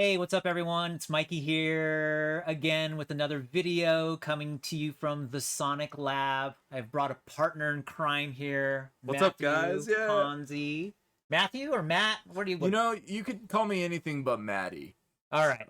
Hey, what's up everyone? It's Mikey here again with another video coming to you from the Sonic Lab. I've brought a partner in crime here. What's up, guys? Yeah. Ponzi. Matthew or Matt? What do you You could call me anything but Maddie. All right.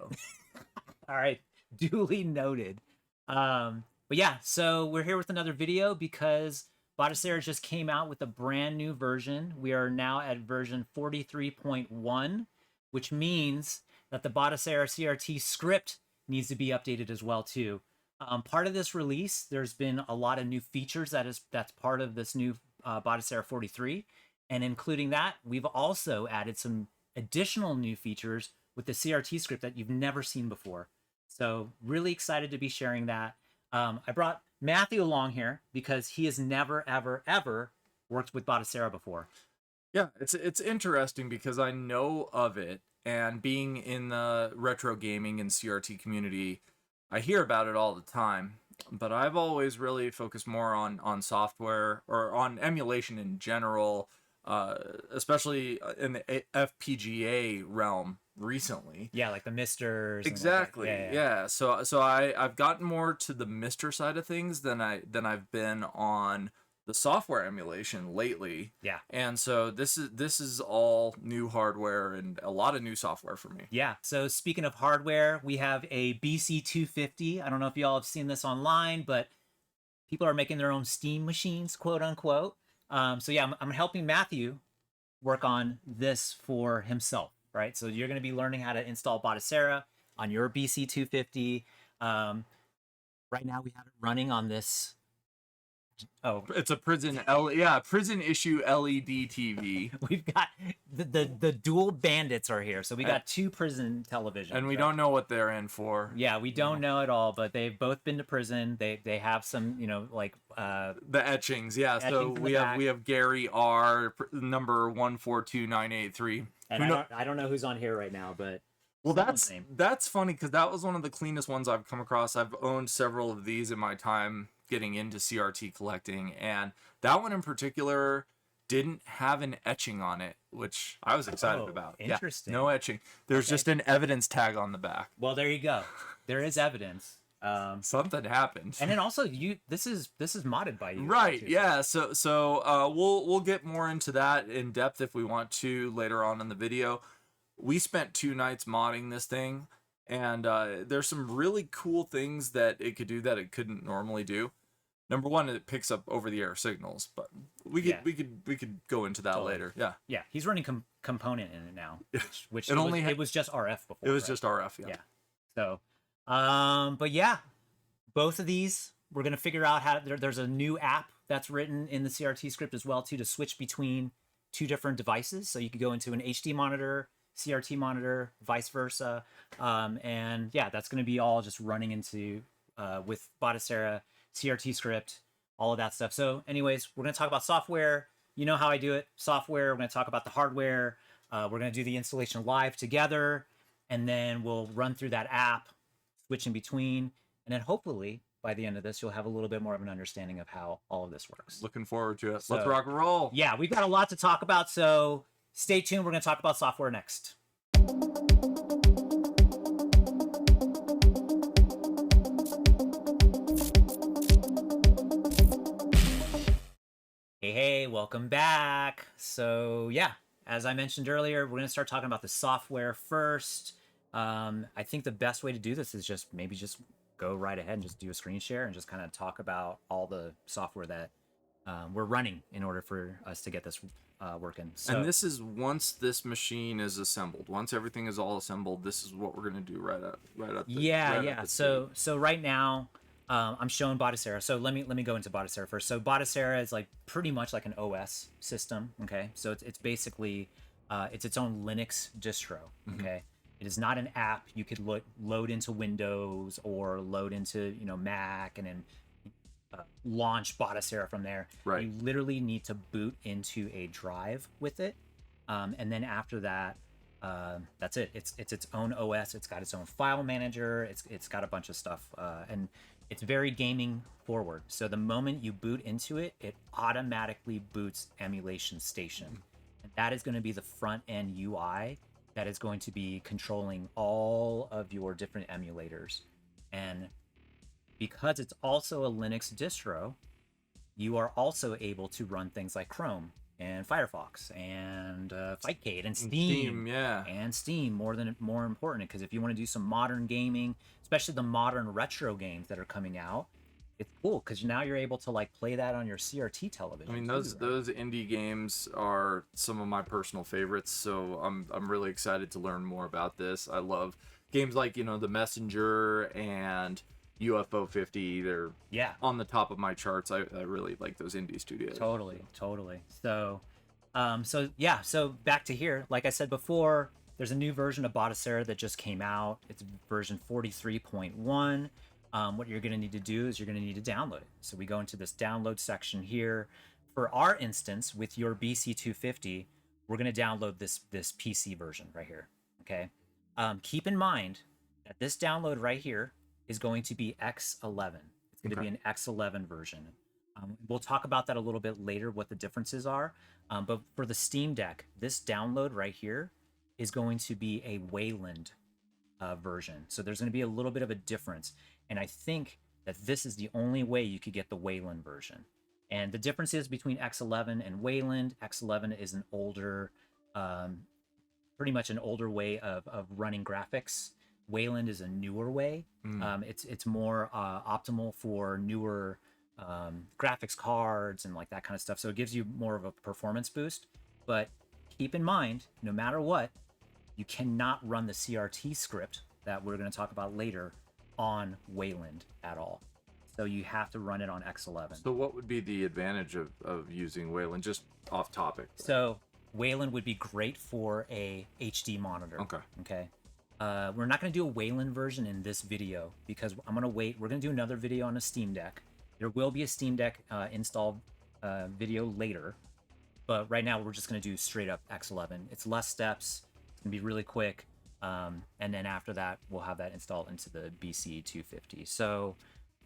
All right. Duly noted. But yeah, so we're here with another video because Batocera just came out with a brand new version. We are now at version 43.1, which means that the Batocera-CRT script needs to be updated as well too. Part of this release, there's been a lot of new features that's part of this new Batocera 43, and including that, we've also added some additional new features with the CRT script that you've never seen before. So really excited to be sharing that. I brought Matthew along here because he has never, ever worked with Batocera before. Yeah, it's interesting because I know of it, and being in the retro gaming and CRT community, I hear about it all the time. But I've always really focused more on software or on emulation in general, especially in the FPGA realm recently. Yeah, like the Misters. Exactly. Yeah. So I've gotten more to the Mister side of things than I've been on the software emulation lately. Yeah. And so this is all new hardware and a lot of new software for me. Yeah. So speaking of hardware, we have a BC-250. I don't know if y'all have seen this online, but people are making their own Steam machines, quote unquote. So yeah, I'm helping Matthew work on this for himself, right? So you're going to be learning how to install Batocera on your BC-250. Right now we have it running on this. Oh, it's a prison issue LED TV. We've got the dual bandits are here, so we got two prison televisions, and we don't know what they're in for. Yeah, we don't know at all, but they've both been to prison. They have some, like the etchings. Yeah, so we have Gary R, number 142983. And I don't know who's on here right now, but well, that's funny because that was one of the cleanest ones I've come across. I've owned several of these in my time getting into CRT collecting, and that one in particular didn't have an etching on it, which I was excited about. Interesting. Yeah, no etching. There's just an evidence tag on the back. Well, there you go. There is evidence. Something happened. And then also this is modded by you, right? Yeah. So we'll get more into that in depth if we want to later on in the video. We spent 2 nights modding this thing, and there's some really cool things that it could do that it couldn't normally do. Number one, it picks up over-the-air signals, but we could go into that later. Yeah. Yeah, he's running component in it now, which it was just RF before. It was just RF. Yeah. So, but yeah, both of these we're gonna figure out how. There's a new app that's written in the CRT script as well too to switch between 2 different devices. So you could go into an HD monitor, CRT monitor, vice versa, and yeah, that's gonna be all just running into with Batocera CRT script, all of that stuff. So anyways, we're going to talk about software. You know how I do it. Software, we're going to talk about the hardware. We're going to do the installation live together, and then we'll run through that app, switch in between, and then hopefully by the end of this, you'll have a little bit more of an understanding of how all of this works. Looking forward to it. So, let's rock and roll. Yeah, we've got a lot to talk about, so stay tuned. We're going to talk about software next. Hey, welcome back. So yeah, as I mentioned earlier, we're going to start talking about the software first. I think the best way to do this is just go right ahead and just do a screen share and just kind of talk about all the software that we're running in order for us to get this working. So, and this is once this machine is assembled. Once everything is all assembled, this is what we're going to do right at. So right now, I'm showing Batocera. So let me go into Batocera first. So Batocera is like pretty much like an OS system. Okay, so it's basically it's its own Linux distro. Okay, it is not an app you could load into Windows or load into Mac and then launch Batocera from there. Right. You literally need to boot into a drive with it, and then after that, that's it. It's its own OS. It's got its own file manager. It's got a bunch of stuff, and it's very gaming forward. So the moment you boot into it, it automatically boots Emulation Station. And that is going to be the front end UI that is going to be controlling all of your different emulators. And because it's also a Linux distro, you are also able to run things like Chrome and Firefox and Fightcade and Steam, yeah, and Steam more important, because if you want to do some modern gaming, especially the modern retro games that are coming out, it's cool because now you're able to like play that on your CRT television. I mean, too, those right? those indie games are some of my personal favorites, so I'm really excited to learn more about this. I love games like, you know, The Messenger and UFO 50. They're Yeah, on the top of my charts. I really like those indie studios. totally. So back to here. Like I said before, there's a new version of Batocera that just came out. It's version 43.1. What you're going to need to do is you're going to need to download it. So we go into this download section here. For our instance, with your BC-250, we're going to download this PC version right here. Okay. Keep in mind that this download right here is going to be X11. It's going to be an X11 version. We'll talk about that a little bit later, what the differences are. But for the Steam Deck, this download right here is going to be a Wayland version. So there's going to be a little bit of a difference. And I think that this is the only way you could get the Wayland version. And the difference is between X11 and Wayland. X11 is an older, pretty much an older way of running graphics. Wayland is a newer way. It's more optimal for newer graphics cards and like that kind of stuff. So it gives you more of a performance boost. But keep in mind, no matter what, you cannot run the CRT script that we're going to talk about later on Wayland at all. So you have to run it on X11. So what would be the advantage of using Wayland, just off topic? So Wayland would be great for a HD monitor. Okay. We're not going to do a Wayland version in this video because I'm going to wait. We're going to do another video on a Steam Deck. There will be a Steam Deck install video later, but right now we're just going to do straight up X11. It's less steps. It's going to be really quick. And then after that, we'll have that installed into the BC-250. So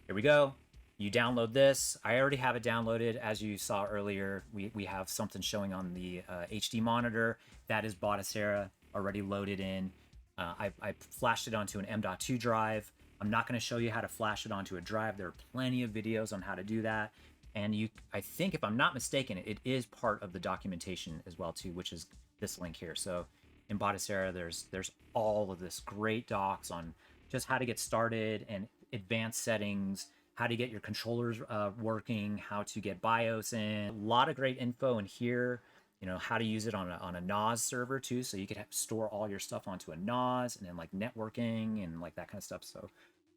here we go. You download this. I already have it downloaded. As you saw earlier, we have something showing on the HD monitor. That is Batocera already loaded in. I flashed it onto an M.2 drive. I'm not going to show you how to flash it onto a drive. There are plenty of videos on how to do that. And I think, if I'm not mistaken, it is part of the documentation as well too, which is this link here. So in Batocera, there's all of this great docs on just how to get started and advanced settings, how to get your controllers working, how to get BIOS in. A lot of great info in here. You know, how to use it on a NAS server too, so you could store all your stuff onto a NAS, and then like networking and like that kind of stuff. So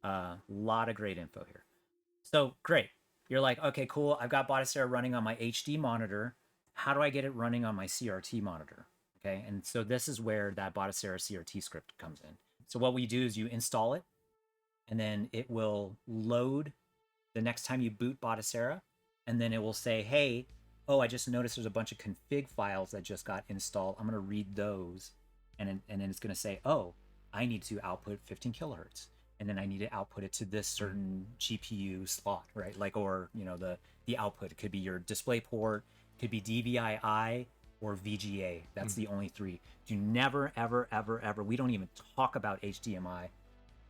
a lot of great info here. So great. You're like, okay, cool. I've got Batocera running on my HD monitor. How do I get it running on my CRT monitor? Okay, and so this is where that Batocera CRT script comes in. So what we do is you install it, and then it will load the next time you boot Batocera, and then it will say, hey, oh, I just noticed there's a bunch of config files that just got installed. I'm going to read those. And then it's going to say, oh, I need to output 15 kilohertz. And then I need to output it to this certain GPU slot, right? Like, or, you know, the output. It could be your display port, it could be DVI-I or VGA. That's the only three. Do never, ever, ever, ever. We don't even talk about HDMI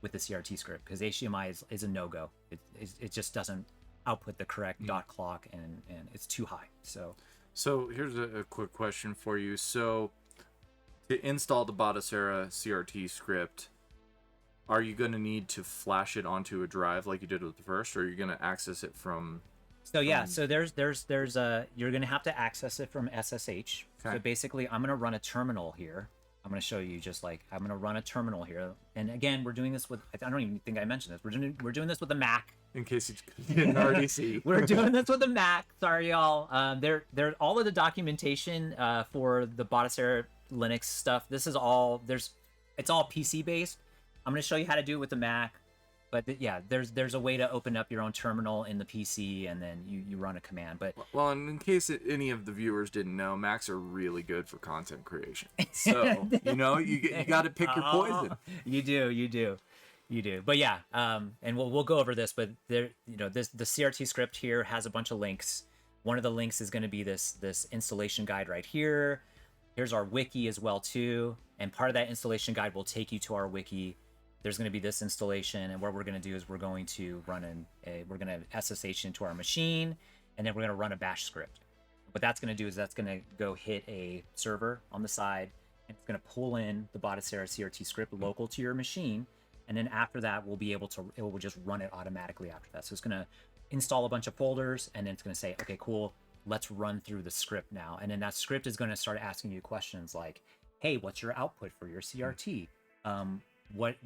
with the CRT script because HDMI is a no-go. It just doesn't output the correct dot clock, and it's too high. So here's a quick question for you. So to install the Batocera CRT script, are you going to need to flash it onto a drive like you did with the first, or are you going to access it from? So yeah, so there's you're going to have to access it from SSH. Okay. So basically, I'm going to run a terminal here. I'm going to show you I'm going to run a terminal here. And again, we're doing this with, I don't even think I mentioned this. We're doing this with a Mac. In case you didn't already see. We're doing this with a Mac. Sorry, y'all. There all of the documentation for the Batocera Linux stuff. This is all, it's all PC based. I'm going to show you how to do it with the Mac. But yeah, there's a way to open up your own terminal in the PC, and then you run a command. But well, and in case any of the viewers didn't know, Macs are really good for content creation. So you know, you got to pick your poison. You do. But yeah, and we'll go over this. But there, you know, the CRT script here has a bunch of links. One of the links is going to be this installation guide right here. Here's our wiki as well too. And part of that installation guide will take you to our wiki. There's going to be this installation, and what we're going to do is we're going to run we're going to SSH into our machine, and then we're going to run a bash script. What that's going to do is that's going to go hit a server on the side, and it's going to pull in the Batocera-CRT script local to your machine, and then after that we'll be able to, it will just run it automatically after that. So it's going to install a bunch of folders, and then it's going to say, okay, cool, let's run through the script now. And then that script is going to start asking you questions like, hey, what's your output for your CRT? What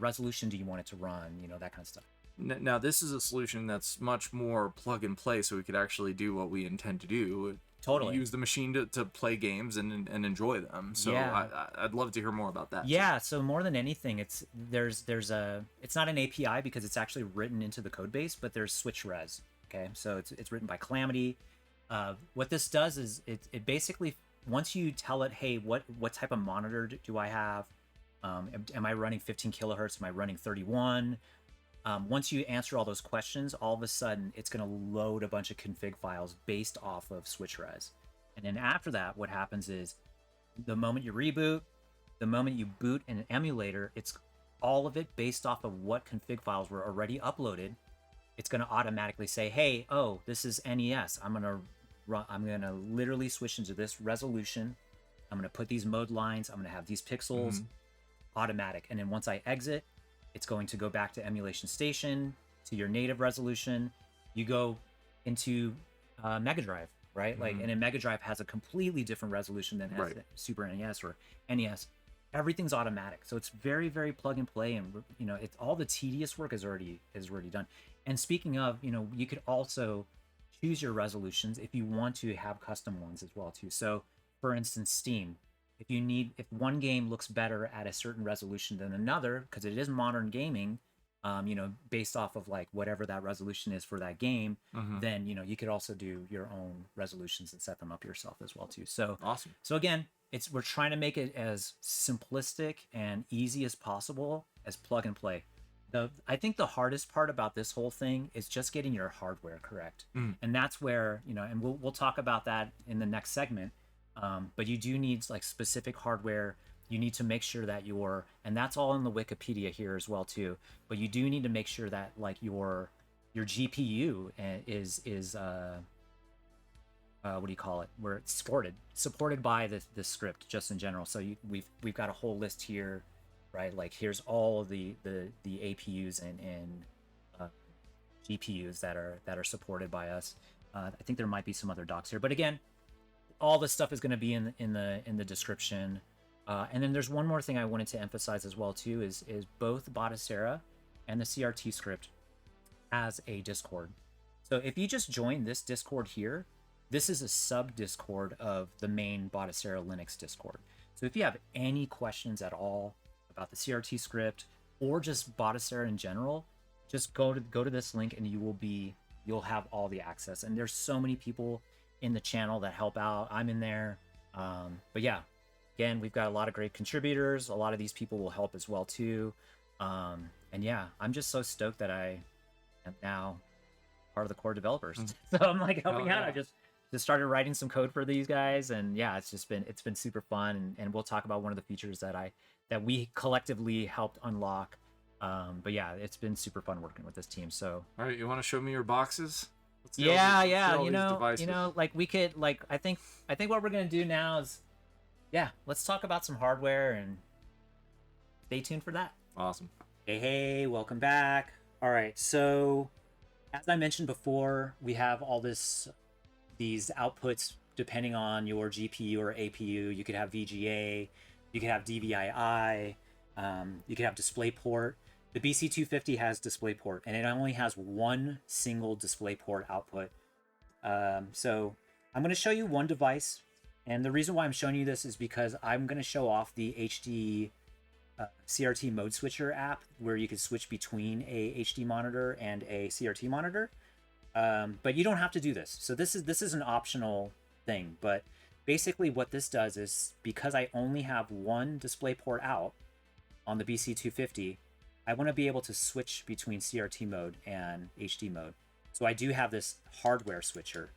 resolution do you want it to run? You know, that kind of stuff. Now, this is a solution that's much more plug and play, so we could actually do what we intend to do. Totally. Use the machine to play games and enjoy them. So yeah. I'd love to hear more about that. Yeah, so more than anything, it's not an API because it's actually written into the code base, but there's switch res. Okay, so it's written by Calamity. What this does is it basically, once you tell it, hey, what type of monitor do I have? Am I running 15 kilohertz? Am I running 31? Once you answer all those questions, all of a sudden it's going to load a bunch of config files based off of switch res. And then after that, what happens is the moment you reboot, the moment you boot an emulator, it's all of it based off of what config files were already uploaded. It's going to automatically say, hey, oh, this is NES. I'm going to literally switch into this resolution. I'm going to put these mode lines. I'm going to have these pixels. Automatic. And then once I exit, it's going to go back to emulation station, to your native resolution. You go into Mega Drive, right? Like, and then Mega Drive has a completely different resolution than has Super NES or NES. Everything's automatic, so it's very, very plug and play, and you know, it's all the tedious work is already done. And speaking of, you know, you could also choose your resolutions if you want to have custom ones as well too. So, for instance, Steam. If one game looks better at a certain resolution than another, because it is modern gaming, you know, based off of like whatever that resolution is for that game, then, you know, you could also do your own resolutions and set them up yourself as well too. So awesome. So again, we're trying to make it as simplistic and easy as possible, as plug and play. I think the hardest part about this whole thing is just getting your hardware correct. And that's where, you know, and we'll talk about that in the next segment. But you do need like specific hardware. You need to make sure that and that's all in the Wikipedia here as well too. But you do need to make sure that like your GPU is what do you call it? Where it's supported by the script just in general. So we've got a whole list here, right? Like here's all of the APUs and GPUs that are supported by us. I think there might be some other docs here, but again, all this stuff is going to be in the description. And then there's one more thing I wanted to emphasize as well too is both Batocera and the CRT script has a Discord. So if you just join this Discord here, this is a sub Discord of the main Batocera Linux Discord. So if you have any questions at all about the CRT script or just Batocera in general, just go to this link and you'll have all the access. And there's so many people in the channel that help out. I'm in there. But yeah, again, we've got a lot of great contributors. A lot of these people will help as well too. And yeah, I'm just so stoked that I am now part of the core developers. So I'm like helping out. I just started writing some code for these guys, and yeah, it's been super fun. And we'll talk about one of the features that we collectively helped unlock. But yeah, it's been super fun working with this team. So all right, you want to show me your boxes? Yeah, you know, like we could, like, I think what we're gonna do now is, yeah, let's talk about some hardware and stay tuned for that. Awesome. Hey, welcome back. All right, so as I mentioned before, we have all these outputs depending on your GPU or APU. You could have VGA, you could have DVI-I, you could have DisplayPort. The BC-250 has DisplayPort, and it only has one single DisplayPort output. So I'm going to show you one device, and the reason why I'm showing you this is because I'm going to show off the HD CRT Mode Switcher app, where you can switch between a HD monitor and a CRT monitor. But you don't have to do this. So this is an optional thing. But basically what this does is, because I only have one DisplayPort out on the BC-250, I want to be able to switch between CRT mode and HD mode. So I do have this hardware switcher.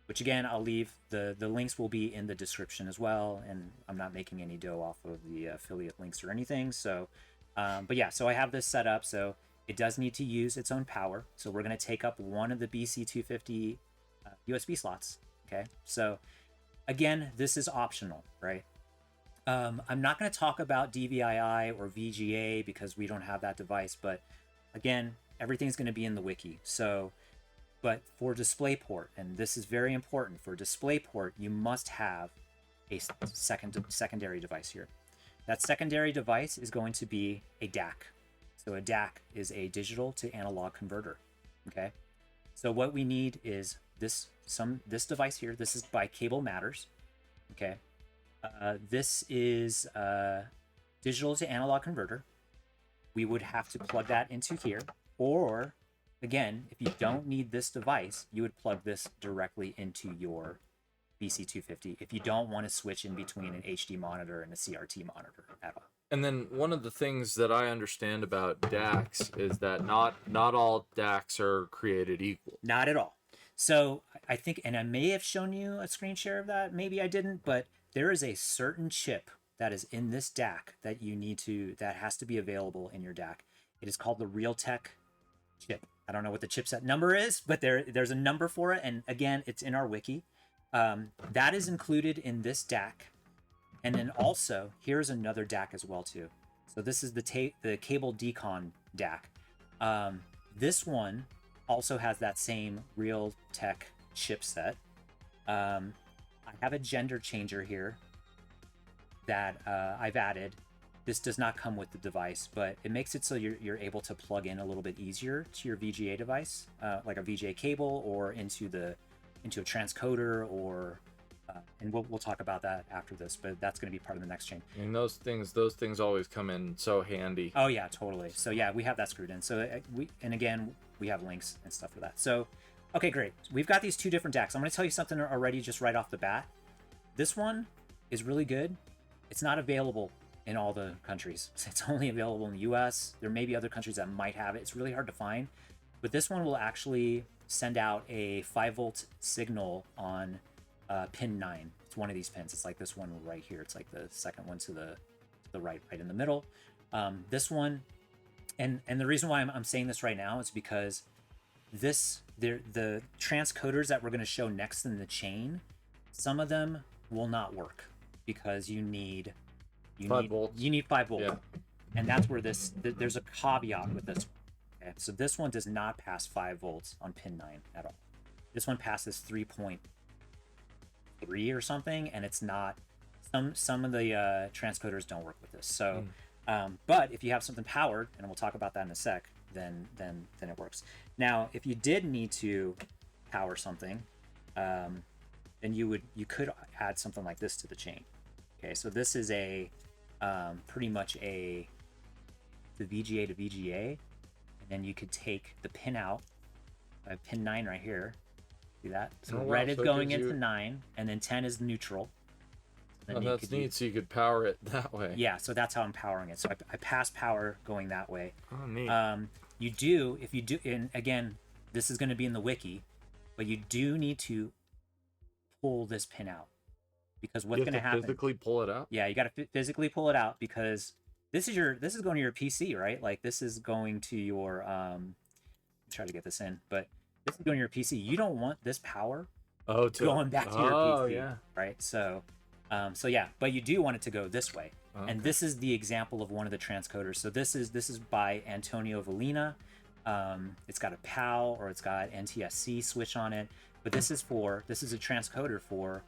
which again, I'll leave the links will be in the description as well. And I'm not making any dough off of the affiliate links or anything. So, but yeah, so I have this set up. So it does need to use its own power. So we're going to take up one of the BC-250 USB slots. Okay. So again, this is optional, right? I'm not going to talk about DVI or VGA because we don't have that device, but again, everything's going to be in the wiki. So, but for DisplayPort, and this is very important, for DisplayPort, you must have a secondary device here. That secondary device is going to be a DAC. So a DAC is a digital to analog converter. Okay. So what we need is this device here. This is by Cable Matters. Okay. This is digital to analog converter. We would have to plug that into here, or again, if you don't need this device, you would plug this directly into your BC-250 if you don't want to switch in between an HD monitor and a CRT monitor at all. And then one of the things that I understand about DACs is that not all DACs are created equal. Not at all. So I think, and I may have shown you a screen share of that, maybe I didn't, but there is a certain chip that is in this DAC that you need to, that has to be available in your DAC. It is called the Realtek chip. I don't know what the chipset number is, but there's a number for it. And again, it's in our wiki. That is included in this DAC. And then also, here's another DAC as well too. So this is the cable decon DAC. This one also has that same Realtek chipset. I have a gender changer here that I've added. This does not come with the device, but it makes it so you're able to plug in a little bit easier to your VGA device, like a VGA cable, or into a transcoder, or and we'll talk about that after this, but that's going to be part of the next chain. And those things always come in so handy. Oh yeah, totally. So yeah, we have that screwed in. So and again, we have links and stuff for that. So okay, great. We've got these two different DACs. I'm going to tell you something already just right off the bat. This one is really good. It's not available in all the countries. It's only available in the US. There may be other countries that might have it. It's really hard to find. But this one will actually send out a 5-volt signal on pin 9. It's one of these pins. It's like this one right here. It's like the second one to the right in the middle. This one, and the reason why I'm saying this right now is because the transcoders that we're going to show next in the chain, some of them will not work because you need 5 volts. You need 5 volts. Yeah. And that's where there's a caveat with this one. Okay? So this one does not pass 5 volts on pin 9 at all. This one passes 3.3 or something, and it's not, some of the transcoders don't work with this. So but if you have something powered, and we'll talk about that in a sec, then it works. Now, if you did need to power something, then you could add something like this to the chain. Okay, so this is a pretty much the VGA to VGA, and then you could take the pin out. I have pin 9 right here. See that? So red is going into 9, and then 10 is neutral. Oh, that's neat. So you could power it that way. Yeah, so that's how I'm powering it. So I pass power going that way. Oh, neat. If you do, and again, this is going to be in the wiki, but you do need to pull this pin out, because what's going to happen? Physically pull it out. Yeah, you got to physically pull it out, because this is going to your PC, right? Like this is going to your try to get this in, but this is going to your PC. You don't want this power going back to your PC, yeah. Right? So yeah, but you do want it to go this way. Okay. And this is the example of one of the transcoders. So this is by Antonio Valina. It's got a PAL, or it's got NTSC switch on it, but this is a transcoder for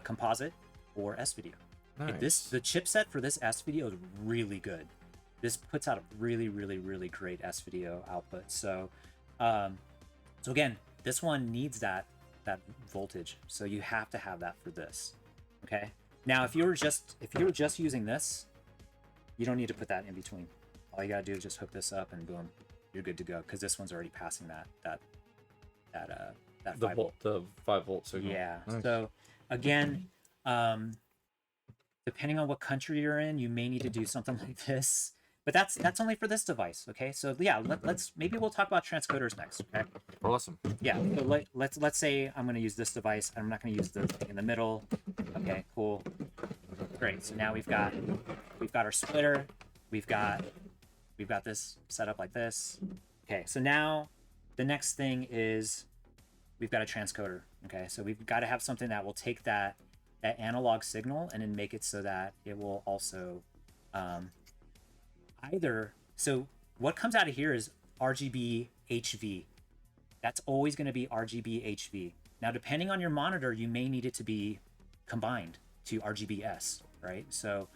composite or S-video. Nice. The chipset for this S-video is really good. This puts out a really, really, really great S-video output. So again, this one needs that voltage. So you have to have that for this. Okay. Now, if you were just using this, you don't need to put that in between. All you gotta do is just hook this up, and boom, you're good to go. Because this one's already passing that 5 volt. The 5 volt signal. Yeah. Nice. So again, depending on what country you're in, you may need to do something like this. but that's only for this device. Okay, so yeah, let's maybe we'll talk about transcoders next. Okay. Awesome. Yeah. So let's say I'm going to use this device. I'm not going to use the thing in the middle. Okay. Cool. Great. So now we've got our splitter. We've got this set up like this. Okay. So now the next thing is we've got a transcoder. Okay. So we've got to have something that will take that analog signal and then make it so that it will also so what comes out of here is RGB HV. That's always going to be RGB HV. Now, depending on your monitor, you may need it to be combined to RGBS, right? So,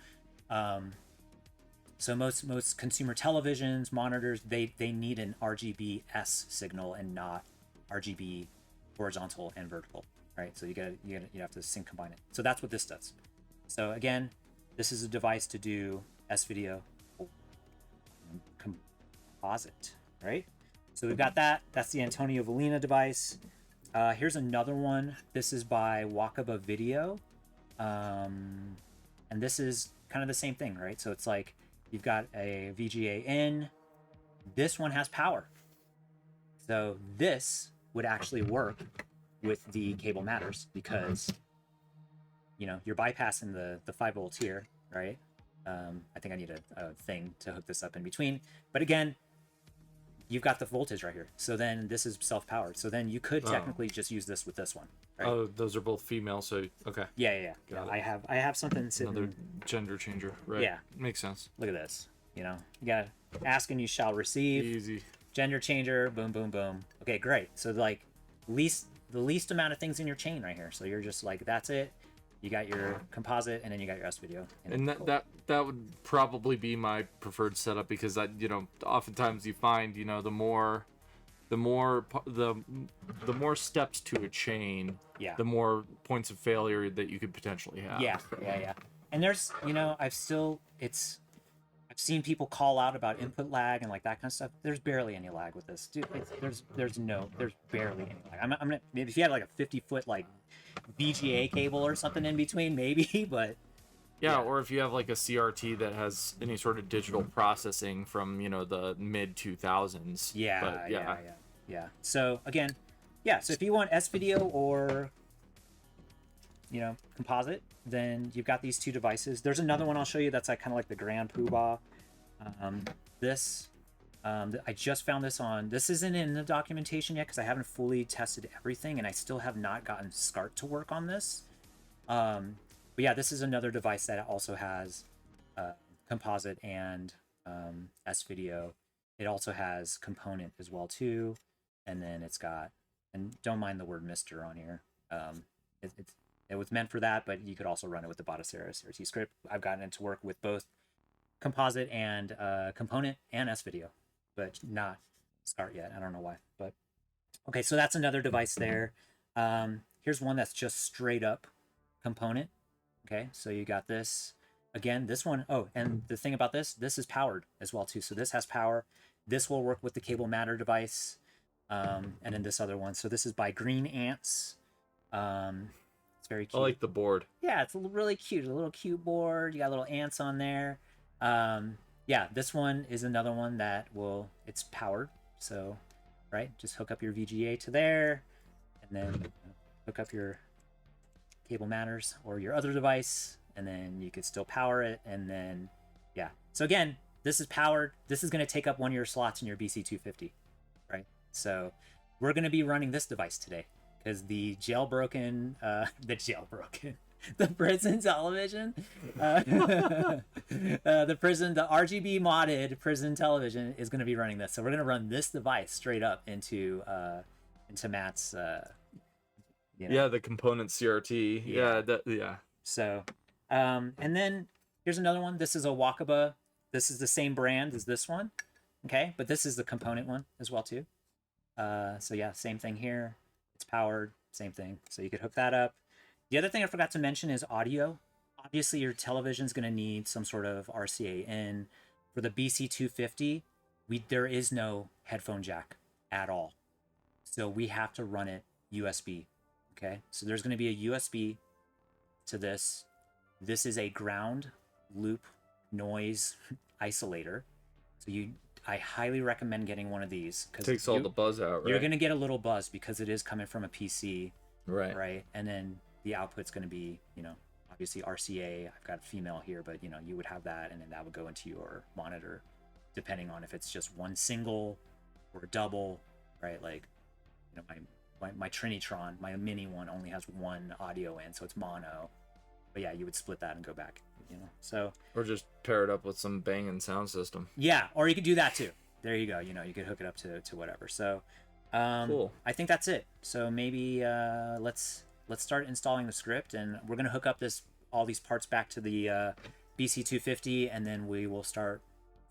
most consumer televisions, monitors, they need an RGBS signal and not RGB horizontal and vertical, right? So you have to sync combine it. So that's what this does. So again, this is a device to do S video composite, right? So we've got that. That's the Antonio Valina device. Here's another one. This is by Wakaba Video. And this is kind of the same thing, right? So it's like you've got a VGA in. This one has power. So this would actually work with the cable matters because, you know, you're bypassing the 5 volts here, right? I think I need a thing to hook this up in between. But again, you've got the voltage right here. So then this is self-powered. So then you could technically just use this with this one. Right? Oh, those are both female, so okay. Yeah. I have something sitting. Another gender changer, right? Yeah. Makes sense. Look at this. You know, you got ask and you shall receive. Easy. Gender changer, boom, boom, boom. Okay, great. So like the least amount of things in your chain right here. So you're just like, that's it. You got your composite, and then you got your S video. And that would probably be my preferred setup because oftentimes you find, the more steps to a chain, yeah, the more points of failure that you could potentially have. Yeah. And there's, I've seen people call out about input lag and like that kind of stuff. There's barely any lag with this, dude. There's barely any lag. I'm gonna maybe if you had like a 50-foot like VGA cable or something in between, maybe, but yeah, or if you have like a CRT that has any sort of digital processing from the mid 2000s. Yeah. So again, so if you want S video or composite, then you've got these two devices. There's another one I'll show you that's like kind of like the Grand Poobah. I just found this on. This isn't in the documentation yet because I haven't fully tested everything, and I still have not gotten SCART to work on this. But yeah, this is another device that also has composite and S video. It also has component as well too, and then it's got, and don't mind the word Mr. on here. It was meant for that, but you could also run it with the Batocera-CRT script. I've gotten it to work with both composite and component and S video, but not SCART yet. I don't know why, but okay. So that's another device there. Here's one that's just straight up component. Okay, so you got this again. This one, oh, and the thing about this is powered as well too. So this has power. This will work with the cable matter device, and then this other one. So this is by Green Ants. It's very cute. I like the board. Yeah, it's really cute. A little cute board. You got little ants on there. Yeah, this one is another one that it's powered. So, right, just hook up your VGA to there, and then hook up your cable matters or your other device, and then you could still power it. And then, yeah. So again, this is powered. This is going to take up one of your slots in your BC-250, right? So we're going to be running this device today. Because the prison television, the RGB modded prison television is going to be running this. So we're going to run this device straight up into Matt's, Yeah, the component CRT. Yeah. So, and then here's another one. This is a Wakaba. This is the same brand as this one. Okay, but this is the component one as well too. So yeah, same thing here. It's powered, same thing. So you could hook that up. The other thing I forgot to mention is audio. Obviously, your television's going to need some sort of RCA in. For the BC-250, there is no headphone jack at all. So we have to run it USB. Okay, so there's going to be a USB to this. This is a ground loop noise isolator. So I highly recommend getting one of these because Takes all the buzz out, right? You're gonna get a little buzz because it is coming from a PC, right? Right, and then the output's gonna be, obviously RCA. I've got a female here, but you would have that, and then that would go into your monitor, depending on if it's just one single or a double, right? Like, my Trinitron, my mini one only has one audio in, so it's mono. But yeah, you would split that and go back, So or just pair it up with some banging sound system. Yeah, or you could do that too. There you go. You could hook it up to whatever. So cool. I think that's it. So maybe let's start installing the script, and we're gonna hook up all these parts back to the BC-250, and then we will start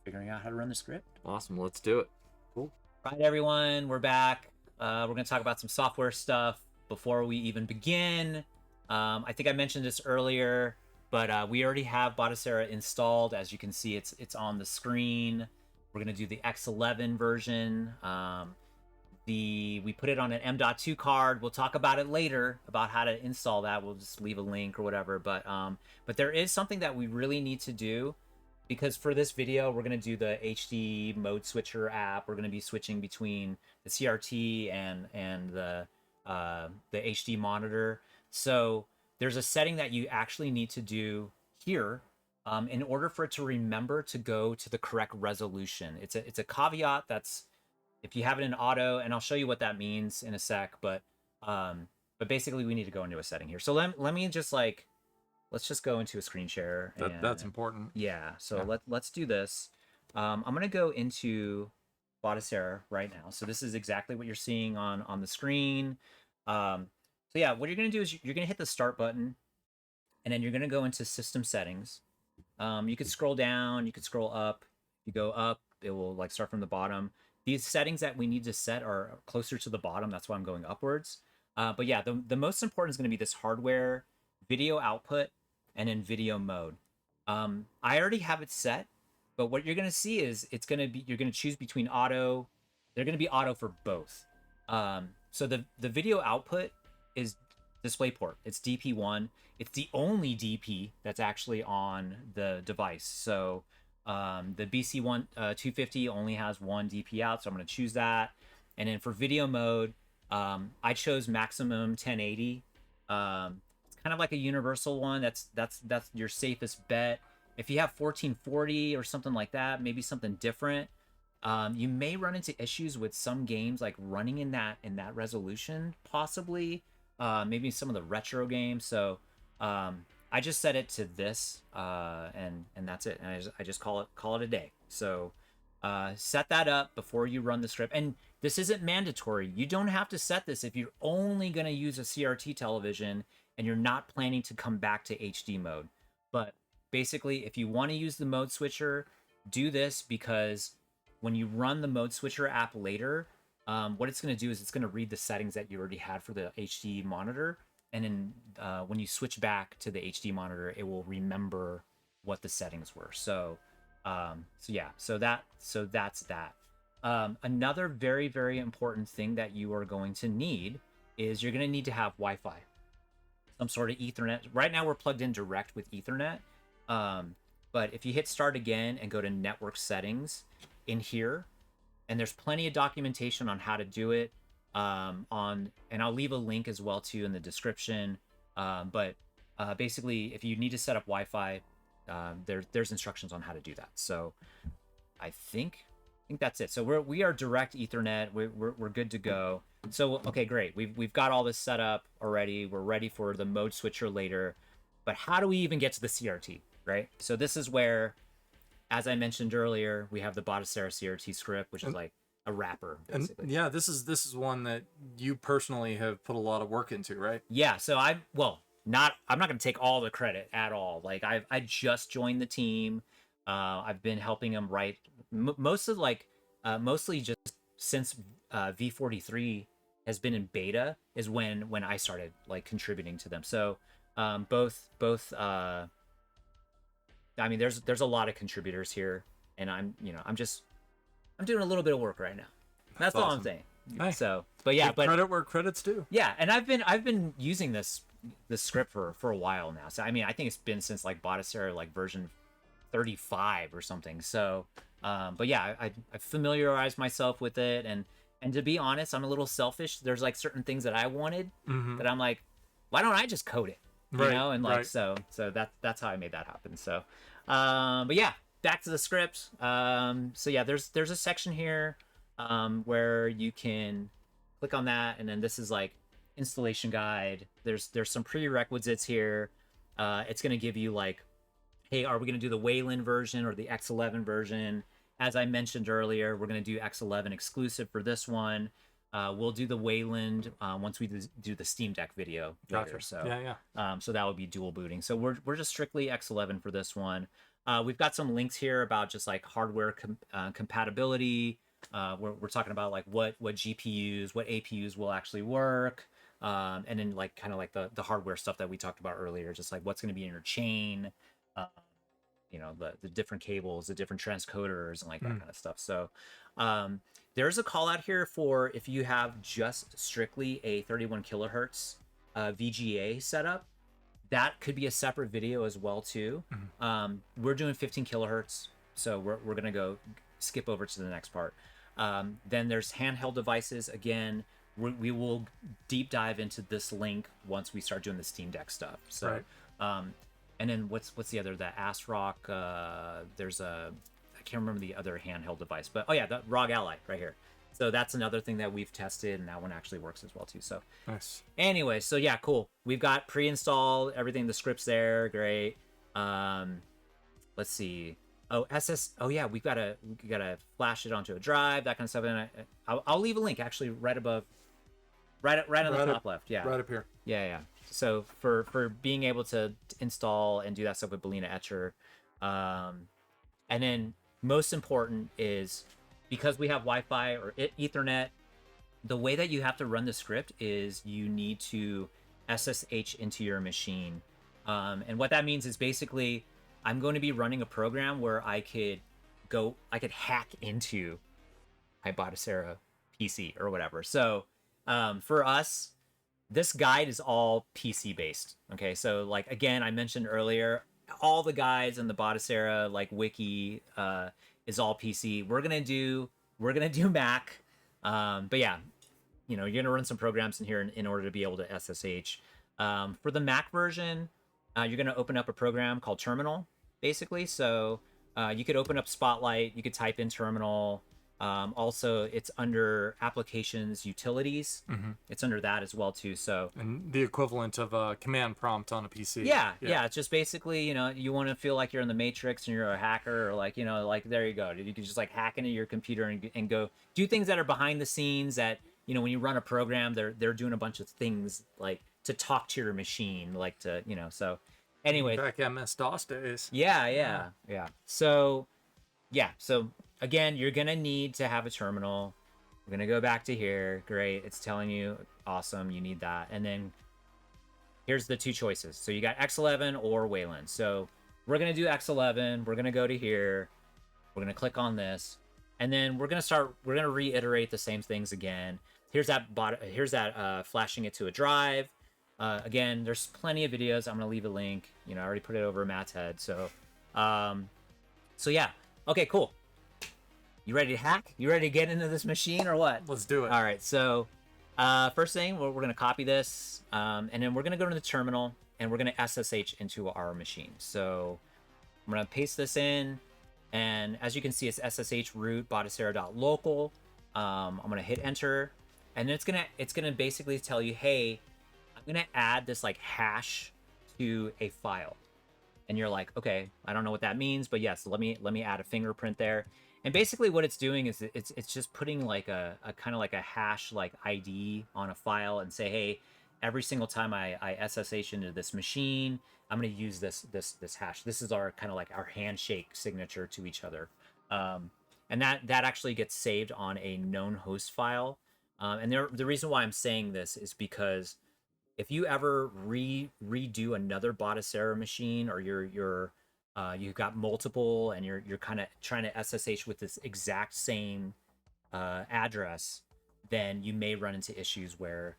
figuring out how to run the script. Awesome. Let's do it. Cool. All right, everyone, we're back. We're gonna talk about some software stuff before we even begin. I think I mentioned this earlier, but we already have Batocera installed. As you can see, it's on the screen. We're gonna do the X11 version. We put it on an M.2 card. We'll talk about it later about how to install that. We'll just leave a link or whatever. But there is something that we really need to do, because for this video we're gonna do the HD Mode Switcher app. We're gonna be switching between the CRT and the HD monitor. So there's a setting that you actually need to do here in order for it to remember to go to the correct resolution. It's a caveat that's, if you have it in auto, and I'll show you what that means in a sec, but basically we need to go into a setting here. So let me just let's just go into a screen share. That's important. Yeah. So let's do this. I'm gonna go into Batocera right now. So this is exactly what you're seeing on the screen. So yeah, what you're going to do is you're going to hit the start button, and then you're going to go into system settings. You could scroll down, you could scroll up. If you go up, it will start from the bottom. These settings that we need to set are closer to the bottom. That's why I'm going upwards. But yeah, the most important is going to be this hardware, video output, and then video mode. I already have it set, but what you're going to see is you're going to choose between auto. They're going to be auto for both. So the video output is DisplayPort. It's DP1. It's the only DP that's actually on the device. So the BC-250 only has one DP out, so I'm going to choose that. And then for video mode, I chose maximum 1080. It's kind of like a universal one. That's your safest bet. If you have 1440 or something like that, maybe something different, you may run into issues with some games running in that resolution, possibly. Maybe some of the retro games. So I just set it to this, and that's it. And I just call it a day. So set that up before you run the script. And this isn't mandatory. You don't have to set this if you're only going to use a CRT television and you're not planning to come back to HD mode. But basically, if you want to use the mode switcher, do this, because when you run the mode switcher app later, what it's going to do is it's going to read the settings that you already had for the HD monitor, and then when you switch back to the HD monitor, it will remember what the settings were. So that's that. Another very, very important thing that you are going to need is you're going to need to have Wi-Fi, some sort of Ethernet. Right now we're plugged in direct with Ethernet, but if you hit start again and go to network settings in here, and there's plenty of documentation on how to do it, and I'll leave a link as well too in the description. But basically, if you need to set up Wi-Fi, there's instructions on how to do that. So I think that's it. So we are direct Ethernet. We're good to go. So okay, great. We've got all this set up already. We're ready for the mode switcher later. But how do we even get to the CRT, right? So this is where, as I mentioned earlier, we have the Batocera-CRT script, which is like a wrapper, basically. And yeah, this is one that you personally have put a lot of work into, right? Yeah, so I'm not going to take all the credit at all. I just joined the team. I've been helping them write mostly just since v43 has been in beta is when I started contributing to them. So both I mean, there's a lot of contributors here, and I'm doing a little bit of work right now. That's all I'm saying. Hey, so, but yeah, but credit where credit's due. Yeah, and I've been using this script for a while now. So I mean, I think it's been since Batocera version 35 or something. So But yeah, I familiarized myself with it, and to be honest, I'm a little selfish. There's like certain things that I wanted that I'm like, why don't I just code it? You know, and like so that's how I made that happen. So, but yeah, back to the script. So yeah, there's a section here where you can click on that, and then this is like installation guide. There's some prerequisites here. It's gonna give you like, hey, are we gonna do the Wayland version or the X11 version? As I mentioned earlier, we're gonna do X11 exclusive for this one. We'll do the Wayland once we do the Steam Deck video later. Gotcha. So yeah. So that would be dual booting. So we're just strictly X11 for this one. We've got some links here about just like hardware compatibility. We're talking about like what GPUs, what APUs will actually work, and then like kind of like the hardware stuff that we talked about earlier, just like what's going to be in your chain, you know, the different cables, the different transcoders, and like that kind of stuff. So there's a call out here for if you have just strictly a 31 kilohertz VGA setup. That could be a separate video as well too. We're doing 15 kilohertz, so we're gonna go skip over to the next part. Then there's handheld devices. Again, we will deep dive into this link once we start doing the Steam Deck stuff. So, and then what's the other, that ASRock? There's I can't remember the other handheld device, but oh yeah, the ROG Ally right here. So that's another thing that we've tested, and that one actually works as well too. So nice. Anyway, so yeah, cool. We've got pre-installed everything. The script's there, great. Let's see. Oh, Oh yeah, we gotta flash it onto a drive, that kind of stuff. And I'll leave a link actually right above, right on the top left. Yeah, right up here. Yeah. So for being able to install and do that stuff with Balena Etcher, and then most important is, because we have Wi-Fi or Ethernet, the way that you have to run the script is you need to SSH into your machine. And what that means is basically I'm going to be running a program where I could hack into my Batocera PC or whatever. So for us, this guide is all PC based. Okay, so like again, I mentioned earlier, all the guides in the Batocera like wiki is all PC. We're gonna do Mac, but yeah, you know, you're gonna run some programs in here in order to be able to SSH. For the Mac version, you're gonna open up a program called Terminal, basically. So you could open up Spotlight, you could type in Terminal. Also, it's under Applications Utilities. It's under that as well too. So, and the equivalent of a command prompt on a PC. Yeah. It's just basically, you know, you want to feel like you're in the Matrix and you're a hacker, or like, you know, like there you go. You can just like hack into your computer and go do things that are behind the scenes that, you know, when you run a program, they're doing a bunch of things like to talk to your machine, like to, you know. So anyway, back MS-DOS days. Yeah. So again, you're gonna need to have a terminal. We're gonna go back to here. Great, it's telling you, awesome, you need that. And then here's the two choices. So you got X11 or Wayland. So we're gonna do X11. We're gonna go to here. We're gonna click on this, and then we're gonna reiterate the same things again. Here's that flashing it to a drive. Again, there's plenty of videos. I'm gonna leave a link. You know, I already put it over Matt's head. So yeah. Okay, cool. You ready to hack? You ready to get into this machine or what? Let's do it. All right. So first thing, we're gonna copy this, and then we're gonna go to the terminal and we're gonna SSH into our machine. So I'm gonna paste this in, and as you can see, it's SSH root batocera.local. I'm gonna hit enter, and then it's gonna basically tell you, hey, I'm gonna add this like hash to a file. And you're like, okay, I don't know what that means, but yes, let me add a fingerprint there. And basically what it's doing is it's just putting like a kind of like a hash like ID on a file and say, hey, every single time I SSH into this machine, I'm going to use this hash. This is our kind of like our handshake signature to each other. And that actually gets saved on a known host file. And the reason why I'm saying this is because if you ever redo another Batocera machine, or you've got multiple and you're kind of trying to SSH with this exact same address, then you may run into issues where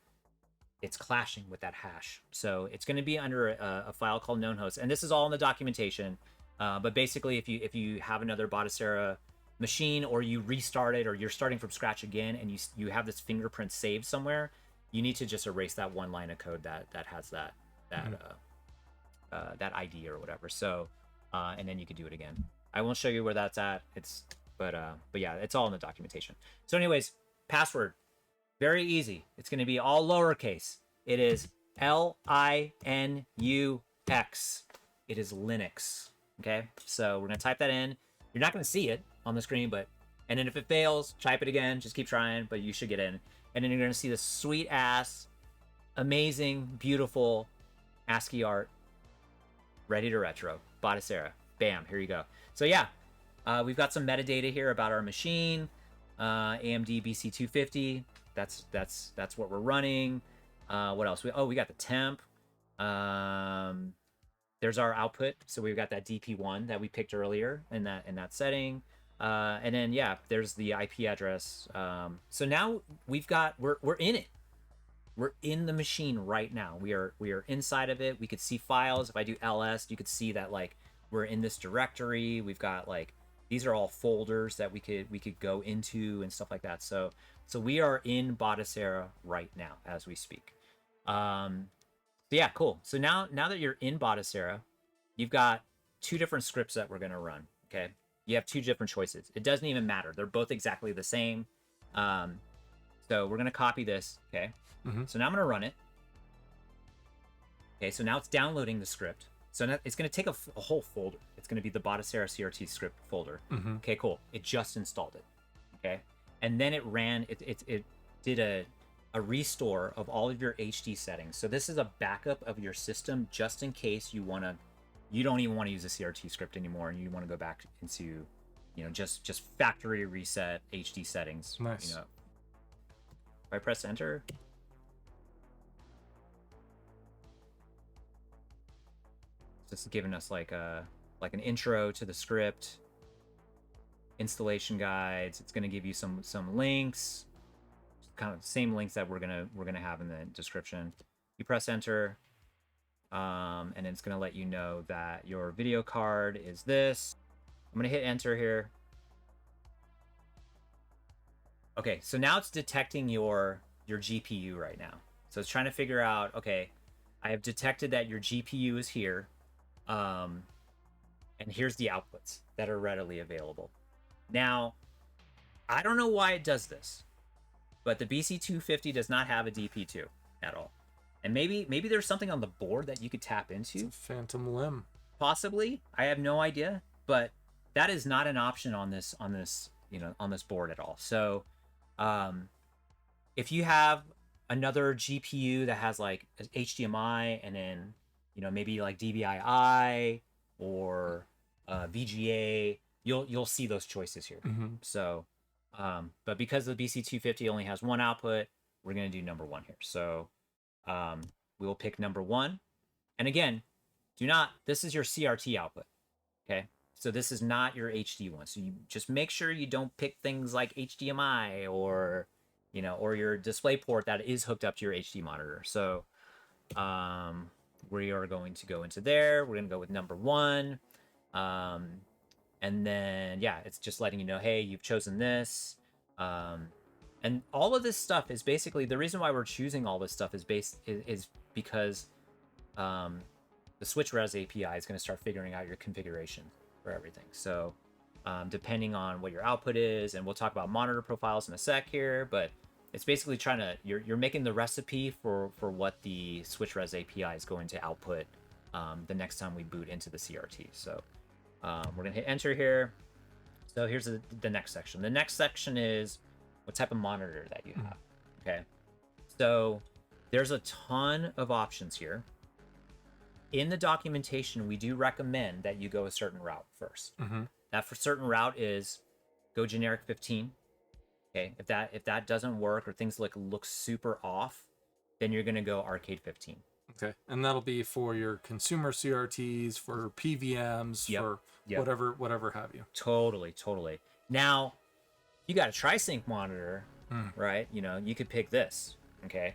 it's clashing with that hash. So it's going to be under a file called known host, and this is all in the documentation. But basically, if you have another Batocera machine, or you restart it, or you're starting from scratch again, and you have this fingerprint saved somewhere, you need to just erase that one line of code that has that that ID or whatever. So, and then you could do it again. I won't show you where that's at. But yeah, it's all in the documentation. So anyways, password, very easy. It's going to be all lowercase. It is Linux. It is Linux. Okay, so we're going to type that in. You're not going to see it on the screen, and then if it fails, type it again. Just keep trying, but you should get in. And then you're going to see this sweet ass, amazing, beautiful ASCII art, ready to retro. Batocera. Bam, here you go. So yeah, we've got some metadata here about our machine, AMD BC-250. That's what we're running. What else? We got the temp. There's our output. So we've got that DP1 that we picked earlier in that setting. And then yeah, there's the IP address. So now we're in it. We're in the machine right now. We are inside of it. We could see files. If I do ls, you could see that like we're in this directory. We've got like, these are all folders that we could go into and stuff like that. So we are in Batocera right now as we speak. So yeah, cool. So now that you're in Batocera, you've got two different scripts that we're going to run. Okay. You have two different choices. It doesn't even matter. They're both exactly the same. So we're going to copy this. Okay. So now I'm going to run it. Okay. So now it's downloading the script. So now it's going to take a whole folder. It's going to be the Batocera-CRT-Script folder. Okay, cool. It just installed it. Okay. And then it ran, it did a restore of all of your HD settings. So this is a backup of your system just in case you don't even want to use a CRT script anymore and you want to go back into, just factory reset HD settings. Nice. If I press enter, this is giving us like an intro to the script, installation guides. It's going to give you some links, kind of the same links that we're gonna have in the description. You press enter, and it's gonna let you know that your video card is this. I'm gonna hit enter here. Okay, so now it's detecting your GPU right now. So it's trying to figure out, okay, I have detected that your GPU is here, and here's the outputs that are readily available. Now, I don't know why it does this, but the BC-250 does not have a DP2 at all. And maybe there's something on the board that you could tap into. It's a phantom limb. Possibly. I have no idea, but that is not an option on this board at all. So if you have another GPU that has like HDMI and then maybe like DVI or VGA, you'll see those choices here. So but because the BC-250 only has one output, we're going to do number one here. So we will pick number one. And again, this is your CRT output. Okay. So this is not your HD one. So you just make sure you don't pick things like HDMI or your display port that is hooked up to your HD monitor. So we are going to go into there. We're going to go with number one. And then, yeah, it's just letting you know, hey, you've chosen this. And all of this stuff is basically, the reason why we're choosing all this stuff is because the SwitchRes API is going to start figuring out your configuration for everything. So depending on what your output is, and we'll talk about monitor profiles in a sec here, but it's basically you're making the recipe for what the SwitchRes API is going to output the next time we boot into the CRT. So we're going to hit enter here. So here's the next section. The next section is what type of monitor that you have. Okay. So there's a ton of options here. In the documentation, we do recommend that you go a certain route first. That for certain route is go generic 15. Okay. If that doesn't work or things look super off, then you're going to go arcade 15. Okay, and that'll be for your consumer CRTs, for PVMs, for whatever have you. Totally. Now, you got a tri-sync monitor, right? You could pick this, okay?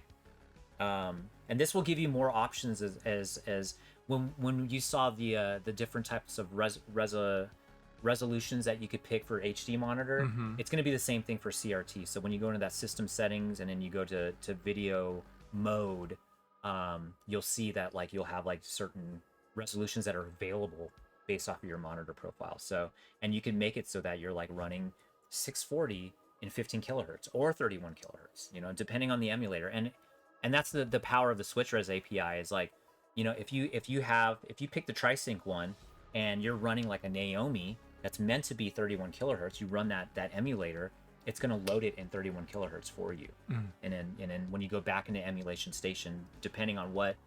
And this will give you more options as when you saw the different types of resolutions that you could pick for HD monitor, it's going to be the same thing for CRT. So when you go into that system settings and then you go to video mode, you'll see that like you'll have like certain resolutions that are available based off of your monitor profile. So, and you can make it so that you're like running 640 in 15 kilohertz or 31 kilohertz, you know, depending on the emulator. And that's the power of the SwitchRes API is like, you know, if you pick the TriSync one and you're running like a Naomi that's meant to be 31 kilohertz, you run that emulator, it's going to load it in 31 kilohertz for you. And then when you go back into emulation station, depending on what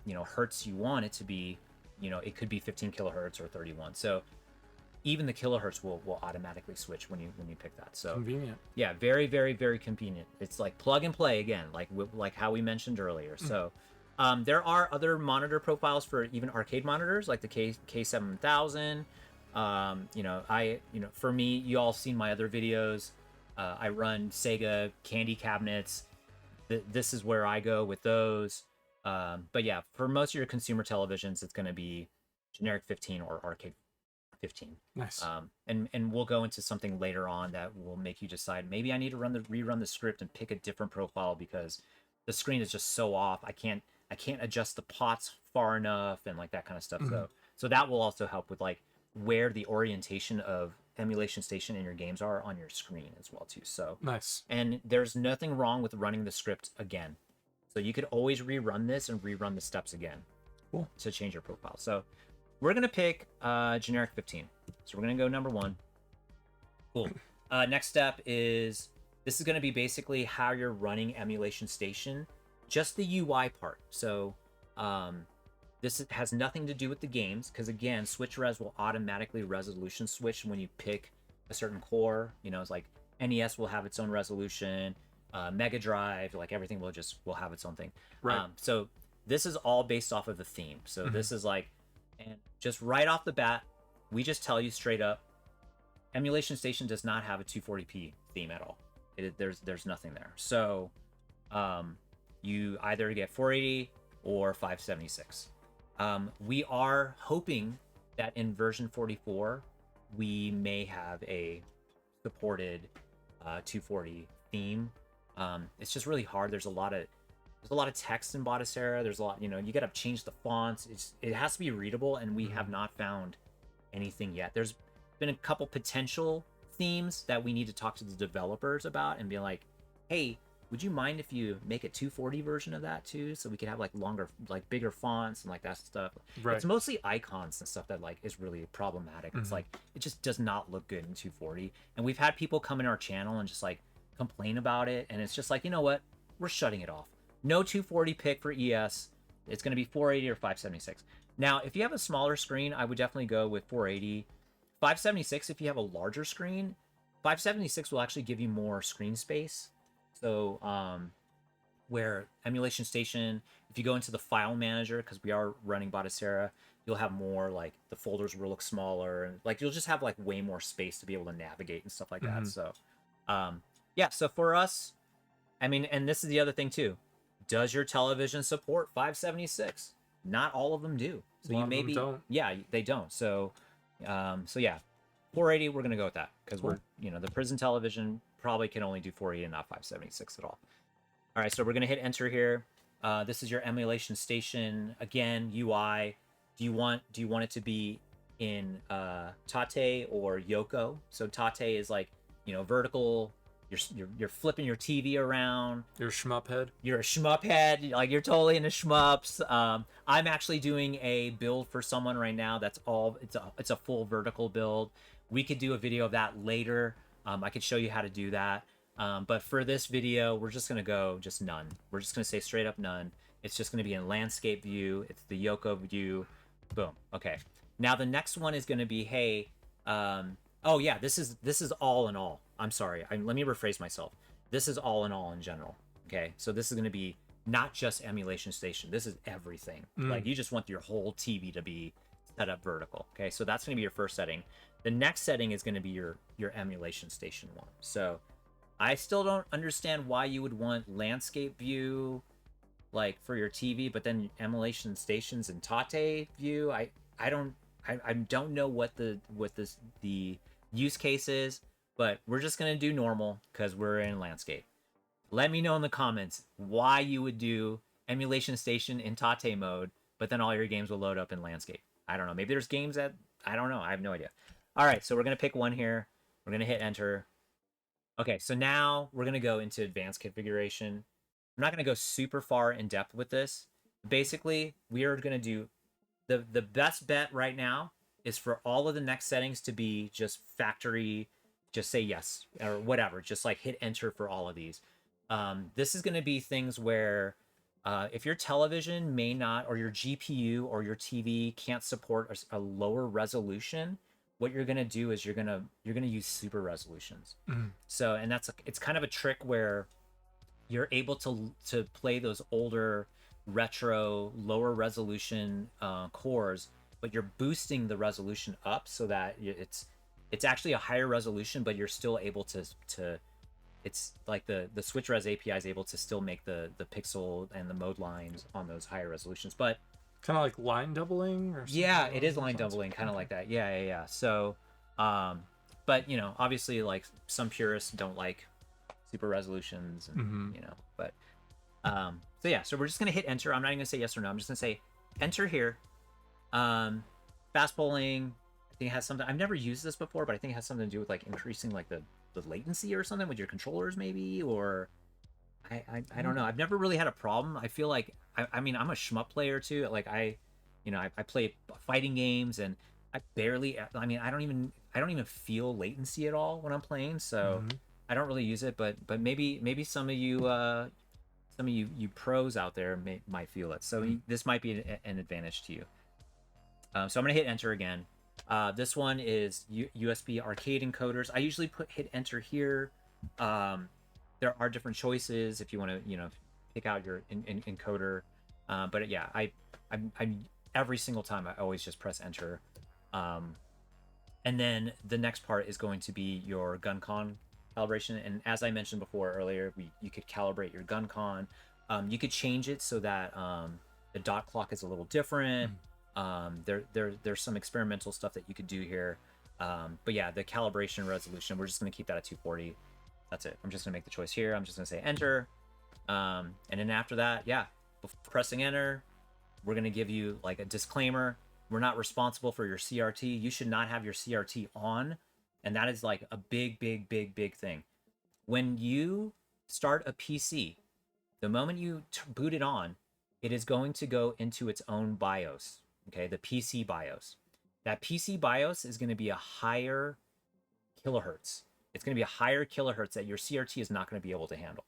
you know, hertz you want it to be, you know, it could be 15 kilohertz or 31. So even the kilohertz will automatically switch when you pick that. So convenient. Yeah, very, very, very convenient. It's like plug and play again, like how we mentioned earlier. So there are other monitor profiles for even arcade monitors, like the K7000. You know, for me, you all seen my other videos. I run Sega candy cabinets. This is where I go with those. But yeah, for most of your consumer televisions, it's going to be generic 15 or arcade 15. Nice. And we'll go into something later on that will make you decide maybe I need to rerun the script and pick a different profile because the screen is just so off. I can't adjust the pots far enough and like that kind of stuff. So that will also help with like where the orientation of emulation station in your games are on your screen as well too. So nice. And there's nothing wrong with running the script again. So you could always rerun this and rerun the steps again. Cool. To change your profile. So we're going to pick generic 15. So we're going to go number 1. Cool. Next step is, this is going to be basically how you're running emulation station, just the UI part. So this has nothing to do with the games, because again, SwitchRes will automatically resolution switch when you pick a certain core. You know, it's like NES will have its own resolution, Mega Drive, like everything will have its own thing. Right. So this is all based off of the theme. So this is like, and just right off the bat, we just tell you straight up, emulation station does not have a 240p theme at all. There's nothing there. So you either get 480 or 576. We are hoping that in version 44 we may have a supported 240 theme. It's just really hard. There's a lot of text in Batocera. There's a lot, you know, you got to change the fonts. It has to be readable, and we have not found anything yet. There's been a couple potential themes that we need to talk to the developers about and be like, hey, would you mind if you make a 240 version of that too, so we could have like longer, like bigger fonts and like that stuff. Right. It's mostly icons and stuff that like is really problematic. It's like, it just does not look good in 240. And we've had people come in our channel and just like complain about it, and it's just like, you know what, we're shutting it off. No 240 pick for ES. It's going to be 480 or 576. Now, if you have a smaller screen, I would definitely go with 480. 576, if you have a larger screen, 576 will actually give you more screen space. So, where emulation station, if you go into the file manager, because we are running Batocera, you'll have more, like, the folders will look smaller, and like you'll just have like way more space to be able to navigate and stuff like that. So, yeah, so for us, I mean, and this is the other thing too. Does your television support 576? Not all of them do. So you maybe don't. Yeah, they don't. So so yeah, 480, we're gonna go with that because we're, you know, the prison television probably can only do 480 and not 576 at all. All right, so we're gonna hit enter here. This is your emulation station again. UI. Do you want it to be in Tate or Yoko? So Tate is like, you know, vertical. You're flipping your TV around. You're a shmup head. You're a shmup head. Like, you're totally into shmups. I'm actually doing a build for someone right now that's all, it's a full vertical build. We could do a video of that later. I could show you how to do that. But for this video, we're just gonna go just none. We're just gonna say straight up none. It's just gonna be in landscape view. It's the Yoko view. Boom. Okay. Now the next one is gonna be, hey, oh yeah, this is all in all. I'm sorry. Let me rephrase myself. This is all in all in general. Okay, so this is going to be not just emulation station. This is everything. Like, you just want your whole TV to be set up vertical. Okay, so that's going to be your first setting. The next setting is going to be your emulation station one. So I still don't understand why you would want landscape view like for your TV, but then emulation stations and Tate view. I I don't know what the use case is, but we're just gonna do normal because we're in landscape. Let me know in the comments why you would do emulation station in Tate mode, but then all your games will load up in landscape. I don't know. Maybe there's games that I don't know. I have no idea. All right, so we're gonna pick one here. We're gonna hit enter. Okay, so now we're gonna go into advanced configuration. I'm not gonna go super far in depth with this. Basically, we are gonna do the best bet right now is for all of the next settings to be just factory, just say yes or whatever. Just like hit enter for all of these. This is gonna be things where if your television may not, or your GPU or your TV can't support a lower resolution, what you're gonna do is you're gonna use super resolutions. So, and it's kind of a trick where you're able to play those older retro lower resolution cores, but you're boosting the resolution up so that it's actually a higher resolution, but you're still able to it's like the switch res API is able to still make the pixel and the mode lines on those higher resolutions, but kind of like line doubling or something. Yeah, it is line doubling, kind of like that. Yeah. So but you know, obviously like some purists don't like super resolutions and you know, but so yeah, so we're just gonna hit enter. I'm not even gonna say yes or no. I'm just gonna say enter here. Fast polling, I think it has something, I've never used this before, but I think it has something to do with like increasing like the latency or something with your controllers maybe, or I don't know. I've never really had a problem. I feel like I mean, I'm a shmup player too. Like I play fighting games and I don't even feel latency at all when I'm playing, so I don't really use it, but maybe some of you pros out there might feel it. So this might be an advantage to you. So I'm gonna hit enter again. This one is USB arcade encoders. I usually hit enter here. There are different choices if you want to, pick out your encoder. But yeah, I'm every single time I always just press enter. And then the next part is going to be your gun con calibration. And as I mentioned before earlier, you could calibrate your gun con. You could change it so that the dot clock is a little different. There's some experimental stuff that you could do here. But yeah, the calibration resolution, we're just going to keep that at 240. That's it. I'm just going to make the choice here. I'm just going to say enter. And then after that, yeah, before pressing enter, we're going to give you like a disclaimer. We're not responsible for your CRT. You should not have your CRT on. And that is like a big thing. When you start a PC, the moment you boot it on, it is going to go into its own BIOS. Okay, the PC BIOS. That PC BIOS is going to be a higher kilohertz. It's going to be a higher kilohertz that your CRT is not going to be able to handle.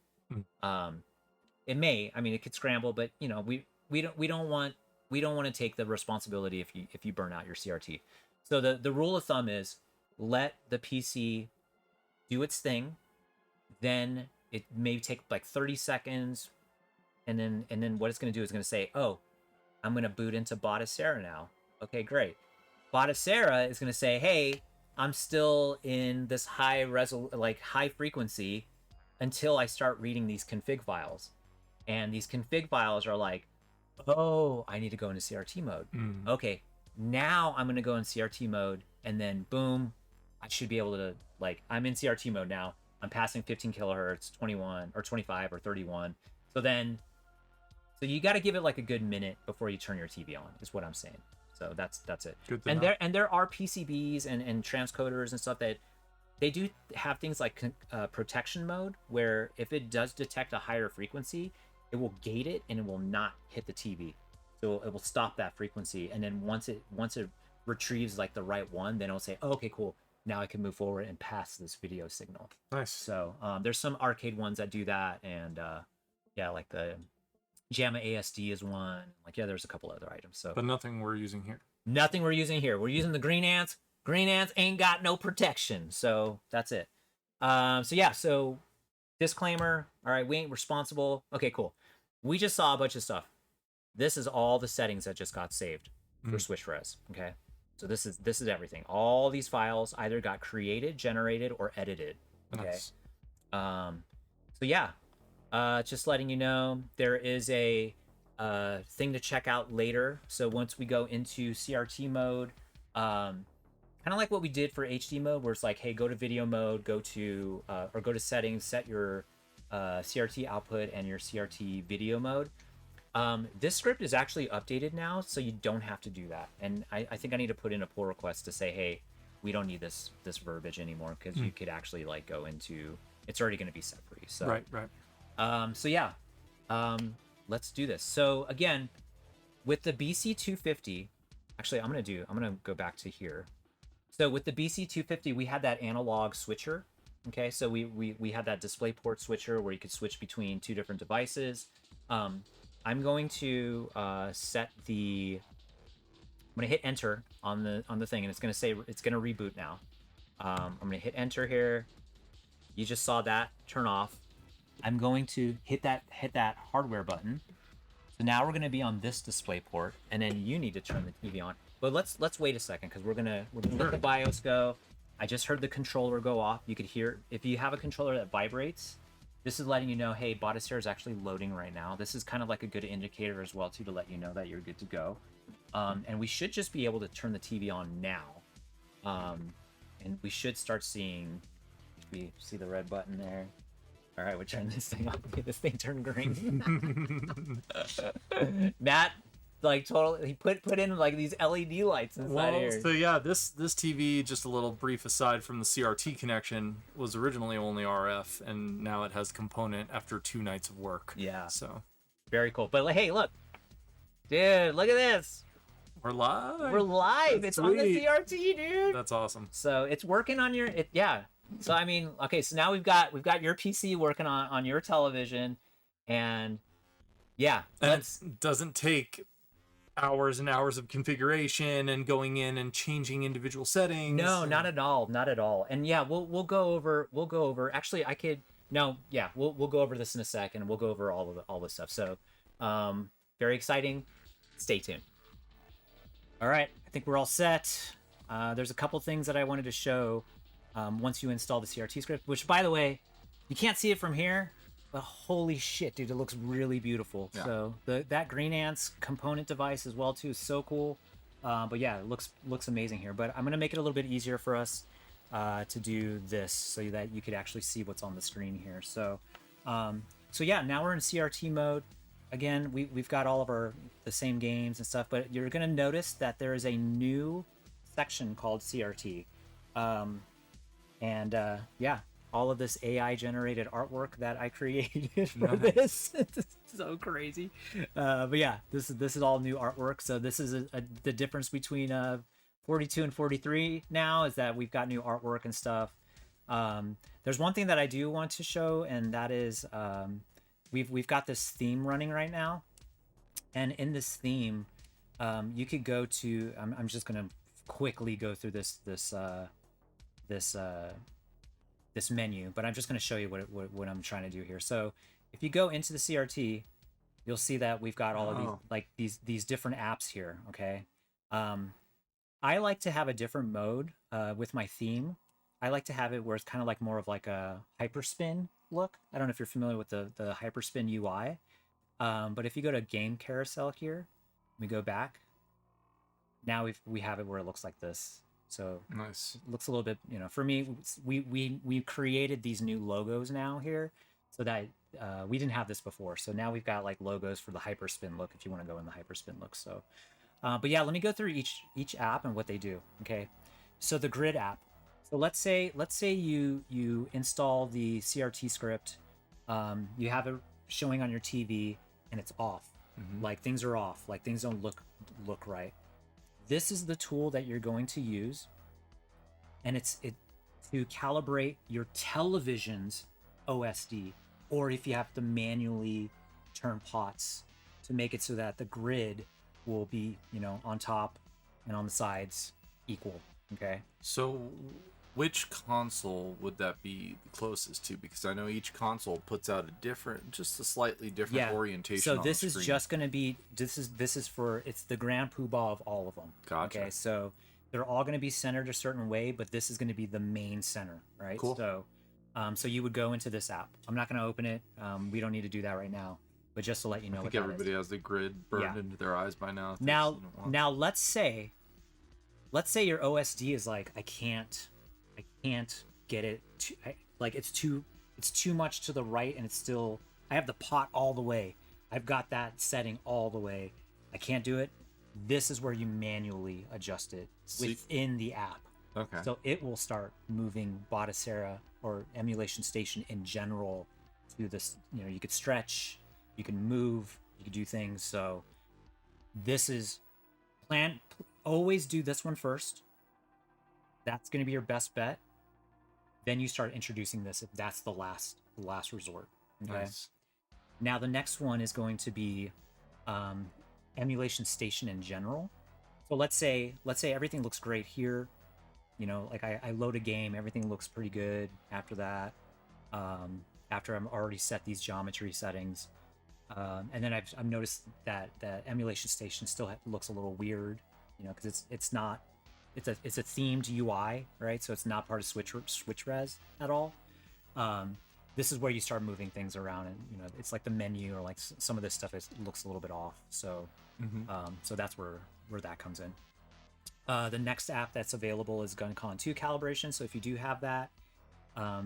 It may, I mean, it could scramble, but we don't want to take the responsibility if you burn out your CRT. So the rule of thumb is let the PC do its thing, then it may take like 30 seconds, and then what it's going to do is going to say, oh, I'm going to boot into Batocera now. Okay, great. Batocera is going to say, hey, I'm still in this high frequency until I start reading these config files. And these config files are like, oh, I need to go into CRT mode. Okay, now I'm going to go in CRT mode, and then boom, I should be able to, like, I'm in CRT mode now. I'm passing 15 kilohertz, 21 or 25 or 31. So you got to give it like a good minute before you turn your TV on, is what I'm saying. So that's it. Good to know. There are PCBs and transcoders and stuff that they do have things like protection mode, where if it does detect a higher frequency, it will gate it and it will not hit the TV. So it will stop that frequency, and then once it retrieves like the right one, then it'll say, oh, okay, cool. Now I can move forward and pass this video signal. Nice. So there's some arcade ones that do that, and yeah, like the JAMA ASD is one. Like, yeah, there's a couple other items. So, but nothing we're using here. Nothing we're using here. We're using the green ants. Green ants ain't got no protection. So that's it. So yeah, so disclaimer. All right, we ain't responsible. Okay, cool. We just saw a bunch of stuff. This is all the settings that just got saved for Switch Res. Okay. So this is everything. All these files either got created, generated, or edited. Okay. Nice. So yeah, just letting you know, there is a thing to check out later. So once we go into CRT mode, Kind of like what we did for HD mode, where it's like, hey, go to video mode, go to or go to settings, set your CRT output and your CRT video mode. This script is actually updated now, so you don't have to do that. And I think I need to put in a pull request to say, hey, we don't need this verbiage anymore, because you could actually like go into, it's already going to be set for you. So Right. so yeah, let's do this. So again, with the BC-250, actually I'm gonna go back to here. So with the BC-250, we had that analog switcher. Okay, so we had that display port switcher where you could switch between two different devices. I'm going to set the, I'm going to hit enter on the thing, and it's going to say it's going to reboot now. I'm going to hit enter here. You just saw that turn off. I'm going to hit that hardware button. So now we're going to be on this display port, and then you need to turn the TV on. But let's wait a second, because we're gonna let the BIOS go. I just heard the controller go off. You could hear, if you have a controller that vibrates, this is letting you know, hey, Batocera is actually loading right now. This is kind of like a good indicator as well, too, to let you know that you're good to go. And we should just be able to turn the TV on now. And we should start seeing, we see the red button there. All right, we'll turn this thing off. This thing turned green. Matt, like, totally, he put in like these LED lights inside here. So yeah, this TV, just a little brief aside from the CRT connection, was originally only RF, and now it has component after 2 nights of work. Yeah. So very cool. But hey, look, dude, look at this. We're live. We're live. That's it's on the sweet. CRT, dude. That's awesome. So it's working on your yeah. So I mean, okay, so now we've got your PC working on your television, and yeah, and it doesn't take hours and hours of configuration and going in and changing individual settings. No, not at all, not at all. And yeah, we'll go over. Actually, I could we'll go over this in a second. We'll go over all the stuff. So, very exciting. Stay tuned. All right, I think we're all set. There's a couple things that I wanted to show once you install the CRT script, which, by the way, you can't see it from here, but holy shit, dude, it looks really beautiful. Yeah. So that Green Ants component device as well, too, is so cool. But yeah, it looks amazing here. But I'm going to make it a little bit easier for us to do this so that you could actually see what's on the screen here. So, so yeah, now we're in CRT mode. Again, we've got all of the same games and stuff, but you're going to notice that there is a new section called CRT. Yeah, all of this AI generated artwork that I created for this. It's so crazy. But yeah, this is all new artwork. So this is the difference between 42 and 43 now, is that we've got new artwork and stuff. There's one thing that I do want to show, and that is we've got this theme running right now. And in this theme, you could go to, I'm just going to quickly go through this menu, but I'm just going to show you what I'm trying to do here. So if you go into the CRT, you'll see that we've got all of these different apps here. Okay. I like to have a different mode with my theme. I like to have it where it's kind of like more of like a Hyperspin look. I don't know if you're familiar with the Hyperspin UI, but if you go to game carousel here, we go back. Now we have it where it looks like this. So nice. It looks a little bit, for me, we created these new logos now here, so that we didn't have this before. So now we've got like logos for the Hyperspin look if you want to go in the Hyperspin look. So, but yeah, let me go through each app and what they do. Okay, so the grid app. So let's say you install the CRT script, you have it showing on your TV and it's off. Mm-hmm. Like things are off, like things don't look right. This is the tool that you're going to use, and it's to calibrate your television's OSD, or if you have to manually turn pots to make it so that the grid will be, on top and on the sides equal. Okay. So which console would that be closest to? Because I know each console puts out just a slightly different orientation. So this is just going to be, this is for, it's the grand poobah of all of them. Gotcha. Okay, so they're all going to be centered a certain way, but this is going to be the main center, right? Cool. So, so you would go into this app. I'm not going to open it. We don't need to do that right now, but just to let you know. I think everybody has the grid burned into their eyes by now. Now let's say let's say your OSD is like, I can't get it to, like it's too much to the right, and it's still, I have the pot all the way, I've got that setting all the way, I can't do it. This is where you manually adjust it within the app. Okay. So it will start moving Batocera or Emulation Station in general to this, you know, you could stretch, you can move, you can do things. So this is always do this one first. That's going to be your best bet. Then you start introducing this if that's the last resort. Okay. Nice. Now the next one is going to be Emulation Station in general. So let's say everything looks great here. You know, like I load a game, everything looks pretty good after that. After I'm already set these geometry settings. And then I've noticed that Emulation Station still looks a little weird, you know, because it's a themed UI, right? So it's not part of switch res at all. This is where you start moving things around, and you know, it's like the menu, or like some of this stuff looks a little bit off. So so that's where that comes in. The next app that's available is GunCon 2 calibration. So if you do have that,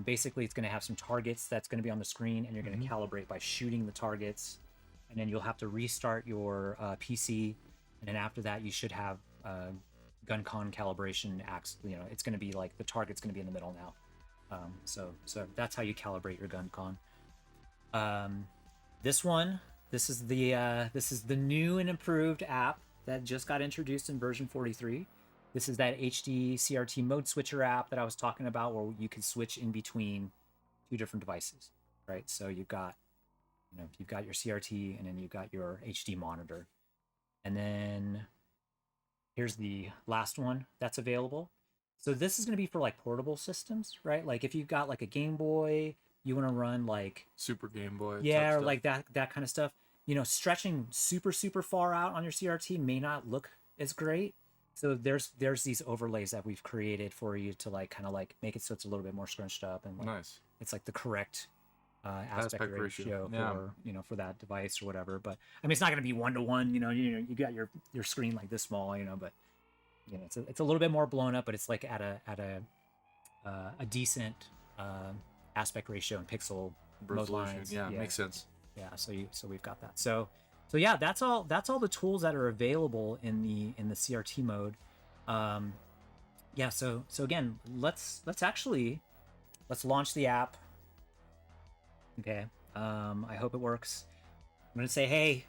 basically it's going to have some targets that's going to be on the screen, and you're going to calibrate by shooting the targets, and then you'll have to restart your PC, and then after that you should have GunCon calibration acts. You know, it's going to be like the target's going to be in the middle now. So that's how you calibrate your GunCon. This is the new and improved app that just got introduced in version 43. This is that HD CRT Mode Switcher app that I was talking about, where you can switch in between two different devices, right? So you've got your CRT, and then you've got your HD monitor. And then here's the last one that's available. So this is going to be for like portable systems, right? Like if you've got like a Game Boy, you want to run like Super Game Boy. Yeah, or like that kind of stuff. You know, stretching super far out on your CRT may not look as great. So there's these overlays that we've created for you to like kind of like make it so it's a little bit more scrunched up, and like, nice. It's like the correct aspect ratio yeah. for, you know, for that device or whatever. But I mean, it's not going to be 1-to-1. You know, you got your screen like this small, you know, but you know, it's a little bit more blown up, but it's like at a decent aspect ratio and pixel resolution. lines. Yeah, makes sense. Yeah, so we've got that. So yeah, that's all the tools that are available in the CRT mode. Yeah, so again, let's launch the app. Okay. I hope it works. I'm gonna say, hey,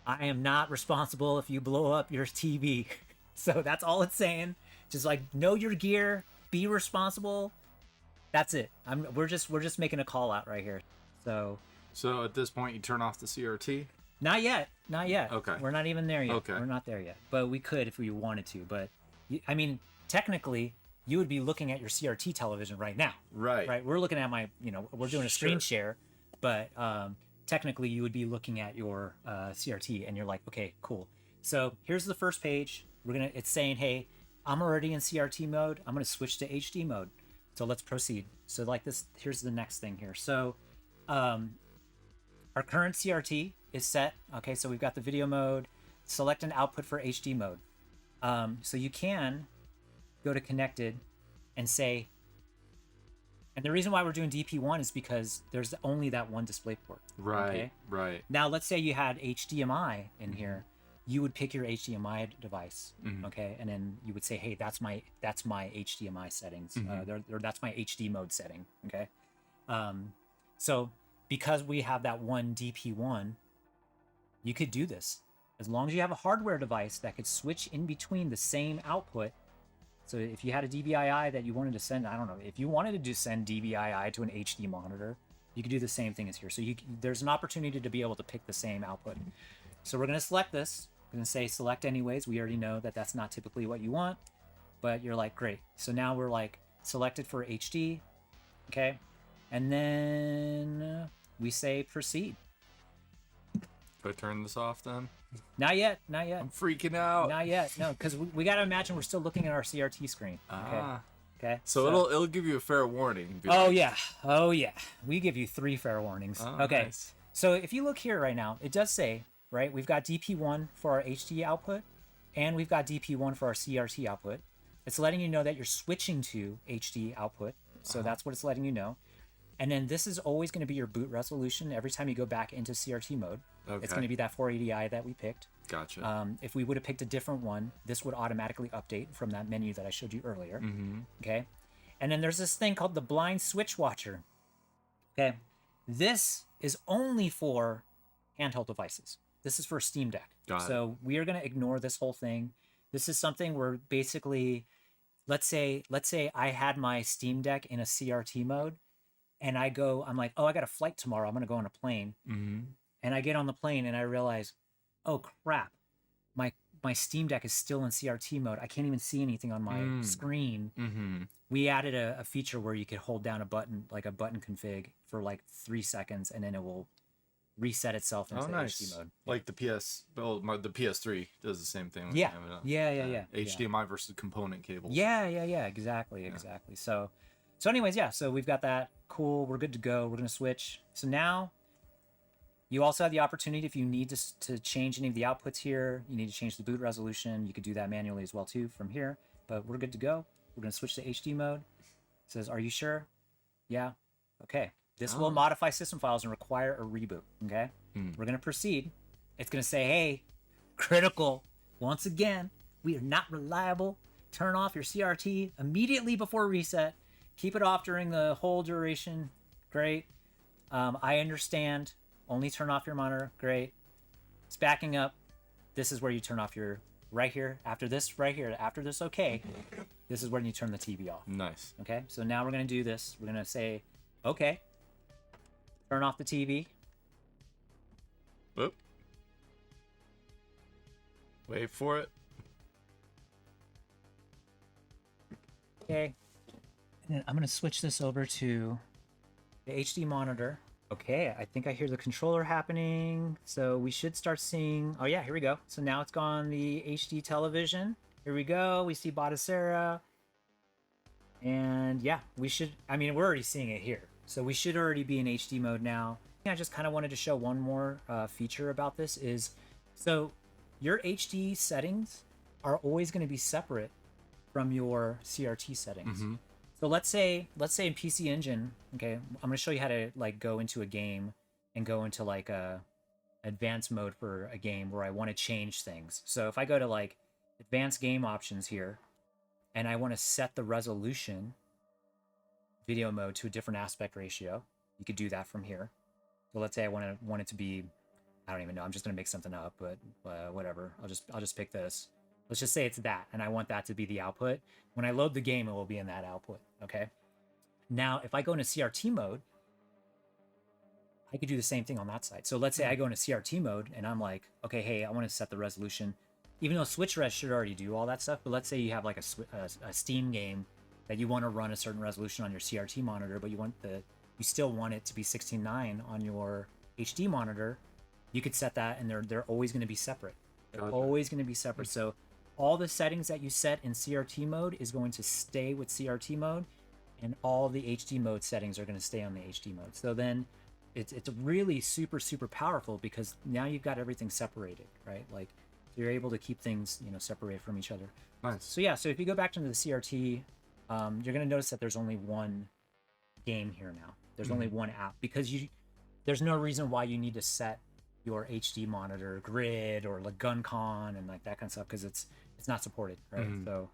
I am not responsible if you blow up your TV. So that's all it's saying. Just like, know your gear, be responsible. That's it. We're just making a call out right here. So at this point, you turn off the CRT? Not yet. Okay. We're not even there yet. Okay. We're not there yet. But we could if we wanted to. But I mean, technically, you would be looking at your CRT television right now. Right. Right. We're looking at my, you know, we're doing a screen share, but technically you would be looking at your CRT, and you're like, okay, cool. So here's the first page. It's saying, hey, I'm already in CRT mode. I'm gonna switch to HD mode. So let's proceed. So like this, here's the next thing here. So our current CRT is set. Okay, so we've got the video mode. Select an output for HD mode. So you can go to connected and say, and the reason why we're doing DP1 is because there's only that one display port. Right, okay? right. Now let's say you had HDMI in here. You would pick your HDMI device, okay, and then you would say, hey, that's my HDMI settings, or that's my HD mode setting, okay. So because we have that one DP1, you could do this as long as you have a hardware device that could switch in between the same output. So if you had a DVI that you wanted to send, I don't know, if you wanted to just send DVI to an HD monitor, you could do the same thing as here. So there's an opportunity to be able to pick the same output. So we're going to select this. We're going to say select anyways. We already know that that's not typically what you want, but you're like, great. So now we're like selected for HD. Okay. And then we say proceed. Do I turn this off then? Not yet. I'm freaking out. Not yet. No, because we got to imagine we're still looking at our CRT screen. Okay. Okay. So it'll give you a fair warning. Oh yeah. We give you 3 fair warnings. Okay. Nice. So if you look here right now, it does say, right, we've got DP1 for our HD output, And we've got DP1 for our CRT output. It's letting you know that you're switching to HD output. So that's what it's letting you know. And then this is always going to be your boot resolution every time you go back into CRT mode. Okay. It's going to be that 480i that we picked. Gotcha. If we would have picked a different one, this would automatically update from that menu that I showed you earlier. Okay. And then there's this thing called the blind switch watcher. Okay. This is only for handheld devices. This is for Steam Deck. So we are going to ignore this whole thing. This is something where basically, let's say I had my Steam Deck in a CRT mode, and I'm like, oh, I got a flight tomorrow. I'm going to go on a plane. And I get on the plane and I realize, oh crap, my Steam Deck is still in CRT mode. I can't even see anything on my screen. We added a feature where you could hold down a button, like a button config, for like 3 seconds, and then it will reset itself into HD mode. Like the the PS3 does the same thing. Yeah. Yeah. HDMI versus component cables. Yeah. Exactly. So anyways, yeah. So we've got that. Cool. We're good to go. We're gonna switch. So now, you also have the opportunity, if you need to change any of the outputs here, you need to change the boot resolution. You could do that manually as well too from here. But we're good to go. We're gonna switch to HD mode. It says, "Are you sure?" Yeah. Okay. This will modify system files and require a reboot, okay? We're going to proceed. It's going to say, hey, critical, once again, we are not reliable. Turn off your CRT immediately before reset. Keep it off during the whole duration. Great. I understand. Only turn off your monitor. Great. It's backing up. This is where you turn off your, right here, after this, okay, this is when you turn the TV off. Nice. Okay, so now we're going to do this. We're going to say, okay. Turn off the TV. Whoop. Wait for it. Okay. And then I'm going to switch this over to the HD monitor. Okay, I think I hear the controller happening. So we should start seeing... Oh yeah, here we go. So now it's gone the HD television. Here we go. We see Batocera. And yeah, we should... I mean, we're already seeing it here. So we should already be in HD mode now. I just kind of wanted to show one more feature about this is, so your HD settings are always going to be separate from your CRT settings. So let's say in PC Engine, okay, I'm going to show you how to like go into a game and go into like a advanced mode for a game where I want to change things. So if I go to like advanced game options here and I want to set the resolution video mode to a different aspect ratio, you could do that from here. So let's say I want it to be, I don't even know, I'm just gonna make something up, but whatever, I'll just pick this. Let's just say it's that, and I want that to be the output. When I load the game, it will be in that output. Okay, now if I go into CRT mode, I could do the same thing on that side. So let's say I go into CRT mode and I'm like, okay, hey, I want to set the resolution, even though switch res should already do all that stuff. But let's say you have like a Steam game that you want to run a certain resolution on your CRT monitor, but you still want it to be 16:9 on your HD monitor. You could set that, and they're always going to be separate. They're always going to be separate. So all the settings that you set in CRT mode is going to stay with CRT mode, and all the HD mode settings are going to stay on the HD mode. So then it's really super powerful because now you've got everything separated, right? Like you're able to keep things separated from each other. Nice. So yeah, so if you go back into the CRT. You're going to notice that there's only one game here now. There's only one app because there's no reason why you need to set your HD monitor grid or like GunCon and like that kind of stuff because it's not supported, right? So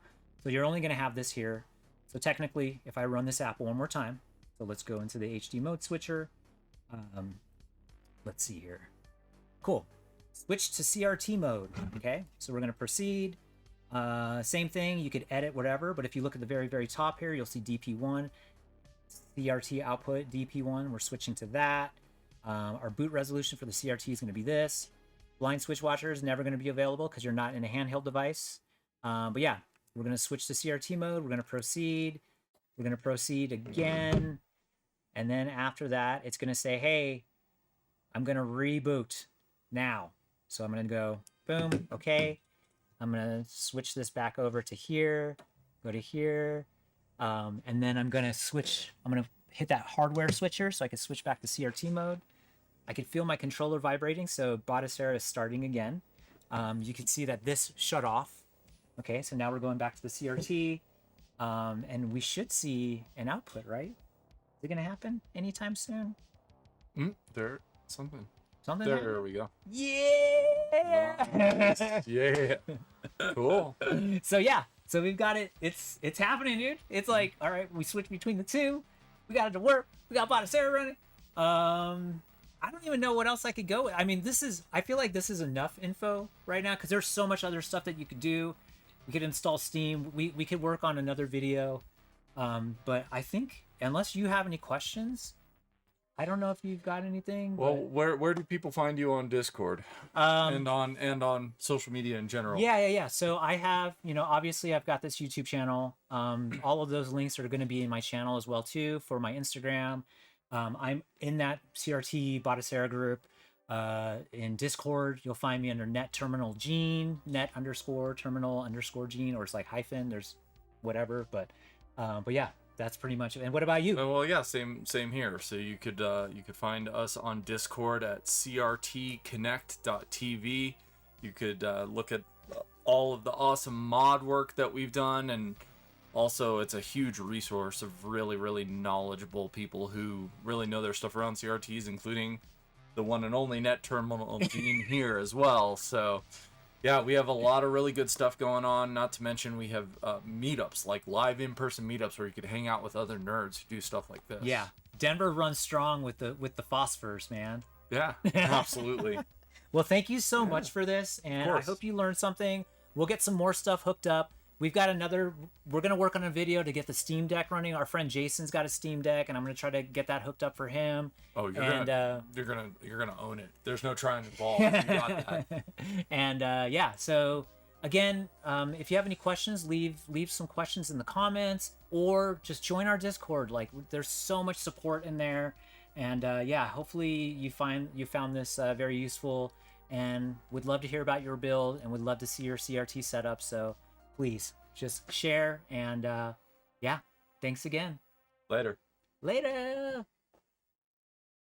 you're only going to have this here. So technically, if I run this app one more time, so let's go into the HD mode switcher. Let's see here. Cool. Switch to CRT mode. Okay, so we're going to proceed. Same thing, you could edit whatever, but if you look at the very top here, you'll see DP1, CRT output, DP1, we're switching to that. Our boot resolution for the CRT is going to be this. Blind switch watcher is never going to be available because you're not in a handheld device. But yeah, we're going to switch to CRT mode, we're going to proceed. We're going to proceed again. And then after that, it's going to say, hey, I'm going to reboot now. So I'm going to go, boom, okay. I'm going to switch this back over to here, go to here, and then I'm going to hit that hardware switcher so I can switch back to CRT mode. I can feel my controller vibrating, so Batocera is starting again. you can see that this shut off. Okay, so now we're going back to the CRT, and we should see an output, right? Is it gonna happen anytime soon? There, something. Something. There we go. Yeah. Nice. Yeah. Cool. So yeah, so we've got it. It's happening, dude. It's like, all right, we switch between the two. We got it to work. We got Batocera running. I don't even know what else I could go with. I mean, I feel like this is enough info right now because there's so much other stuff that you could do. We could install Steam. We could work on another video. But I think unless you have any questions, I don't know if you've got anything. Well, but... where do people find you on Discord and on social media in general? Yeah. So I have, obviously I've got this YouTube channel. All of those links are going to be in my channel as well too for my Instagram. I'm in that CRT Batocera group. In Discord, you'll find me under net_terminal_gene, net_terminal_gene, or it's like hyphen. There's whatever, but yeah. That's pretty much it. And what about you? Well, yeah, same here. So you could find us on Discord at crtconnect.tv. You could look at all of the awesome mod work that we've done, and also it's a huge resource of really, really knowledgeable people who really know their stuff around CRTs, including the one and only Net Terminal Gene here as well. So yeah, we have a lot of really good stuff going on. Not to mention we have meetups, like live in-person meetups where you could hang out with other nerds who do stuff like this. Yeah, Denver runs strong with the phosphors, man. Yeah, absolutely. Well, thank you so much for this, and I hope you learned something. We'll get some more stuff hooked up. We've got we're going to work on a video to get the Steam Deck running. Our friend Jason's got a Steam Deck, and I'm going to try to get that hooked up for him. Oh, you're gonna own it. There's no trying involved. You got that. And yeah, so again, if you have any questions, leave some questions in the comments, or just join our Discord. Like, there's so much support in there, and yeah, hopefully you found this very useful, and would love to hear about your build, and would love to see your CRT setup. So please just share, and yeah, thanks again. Later.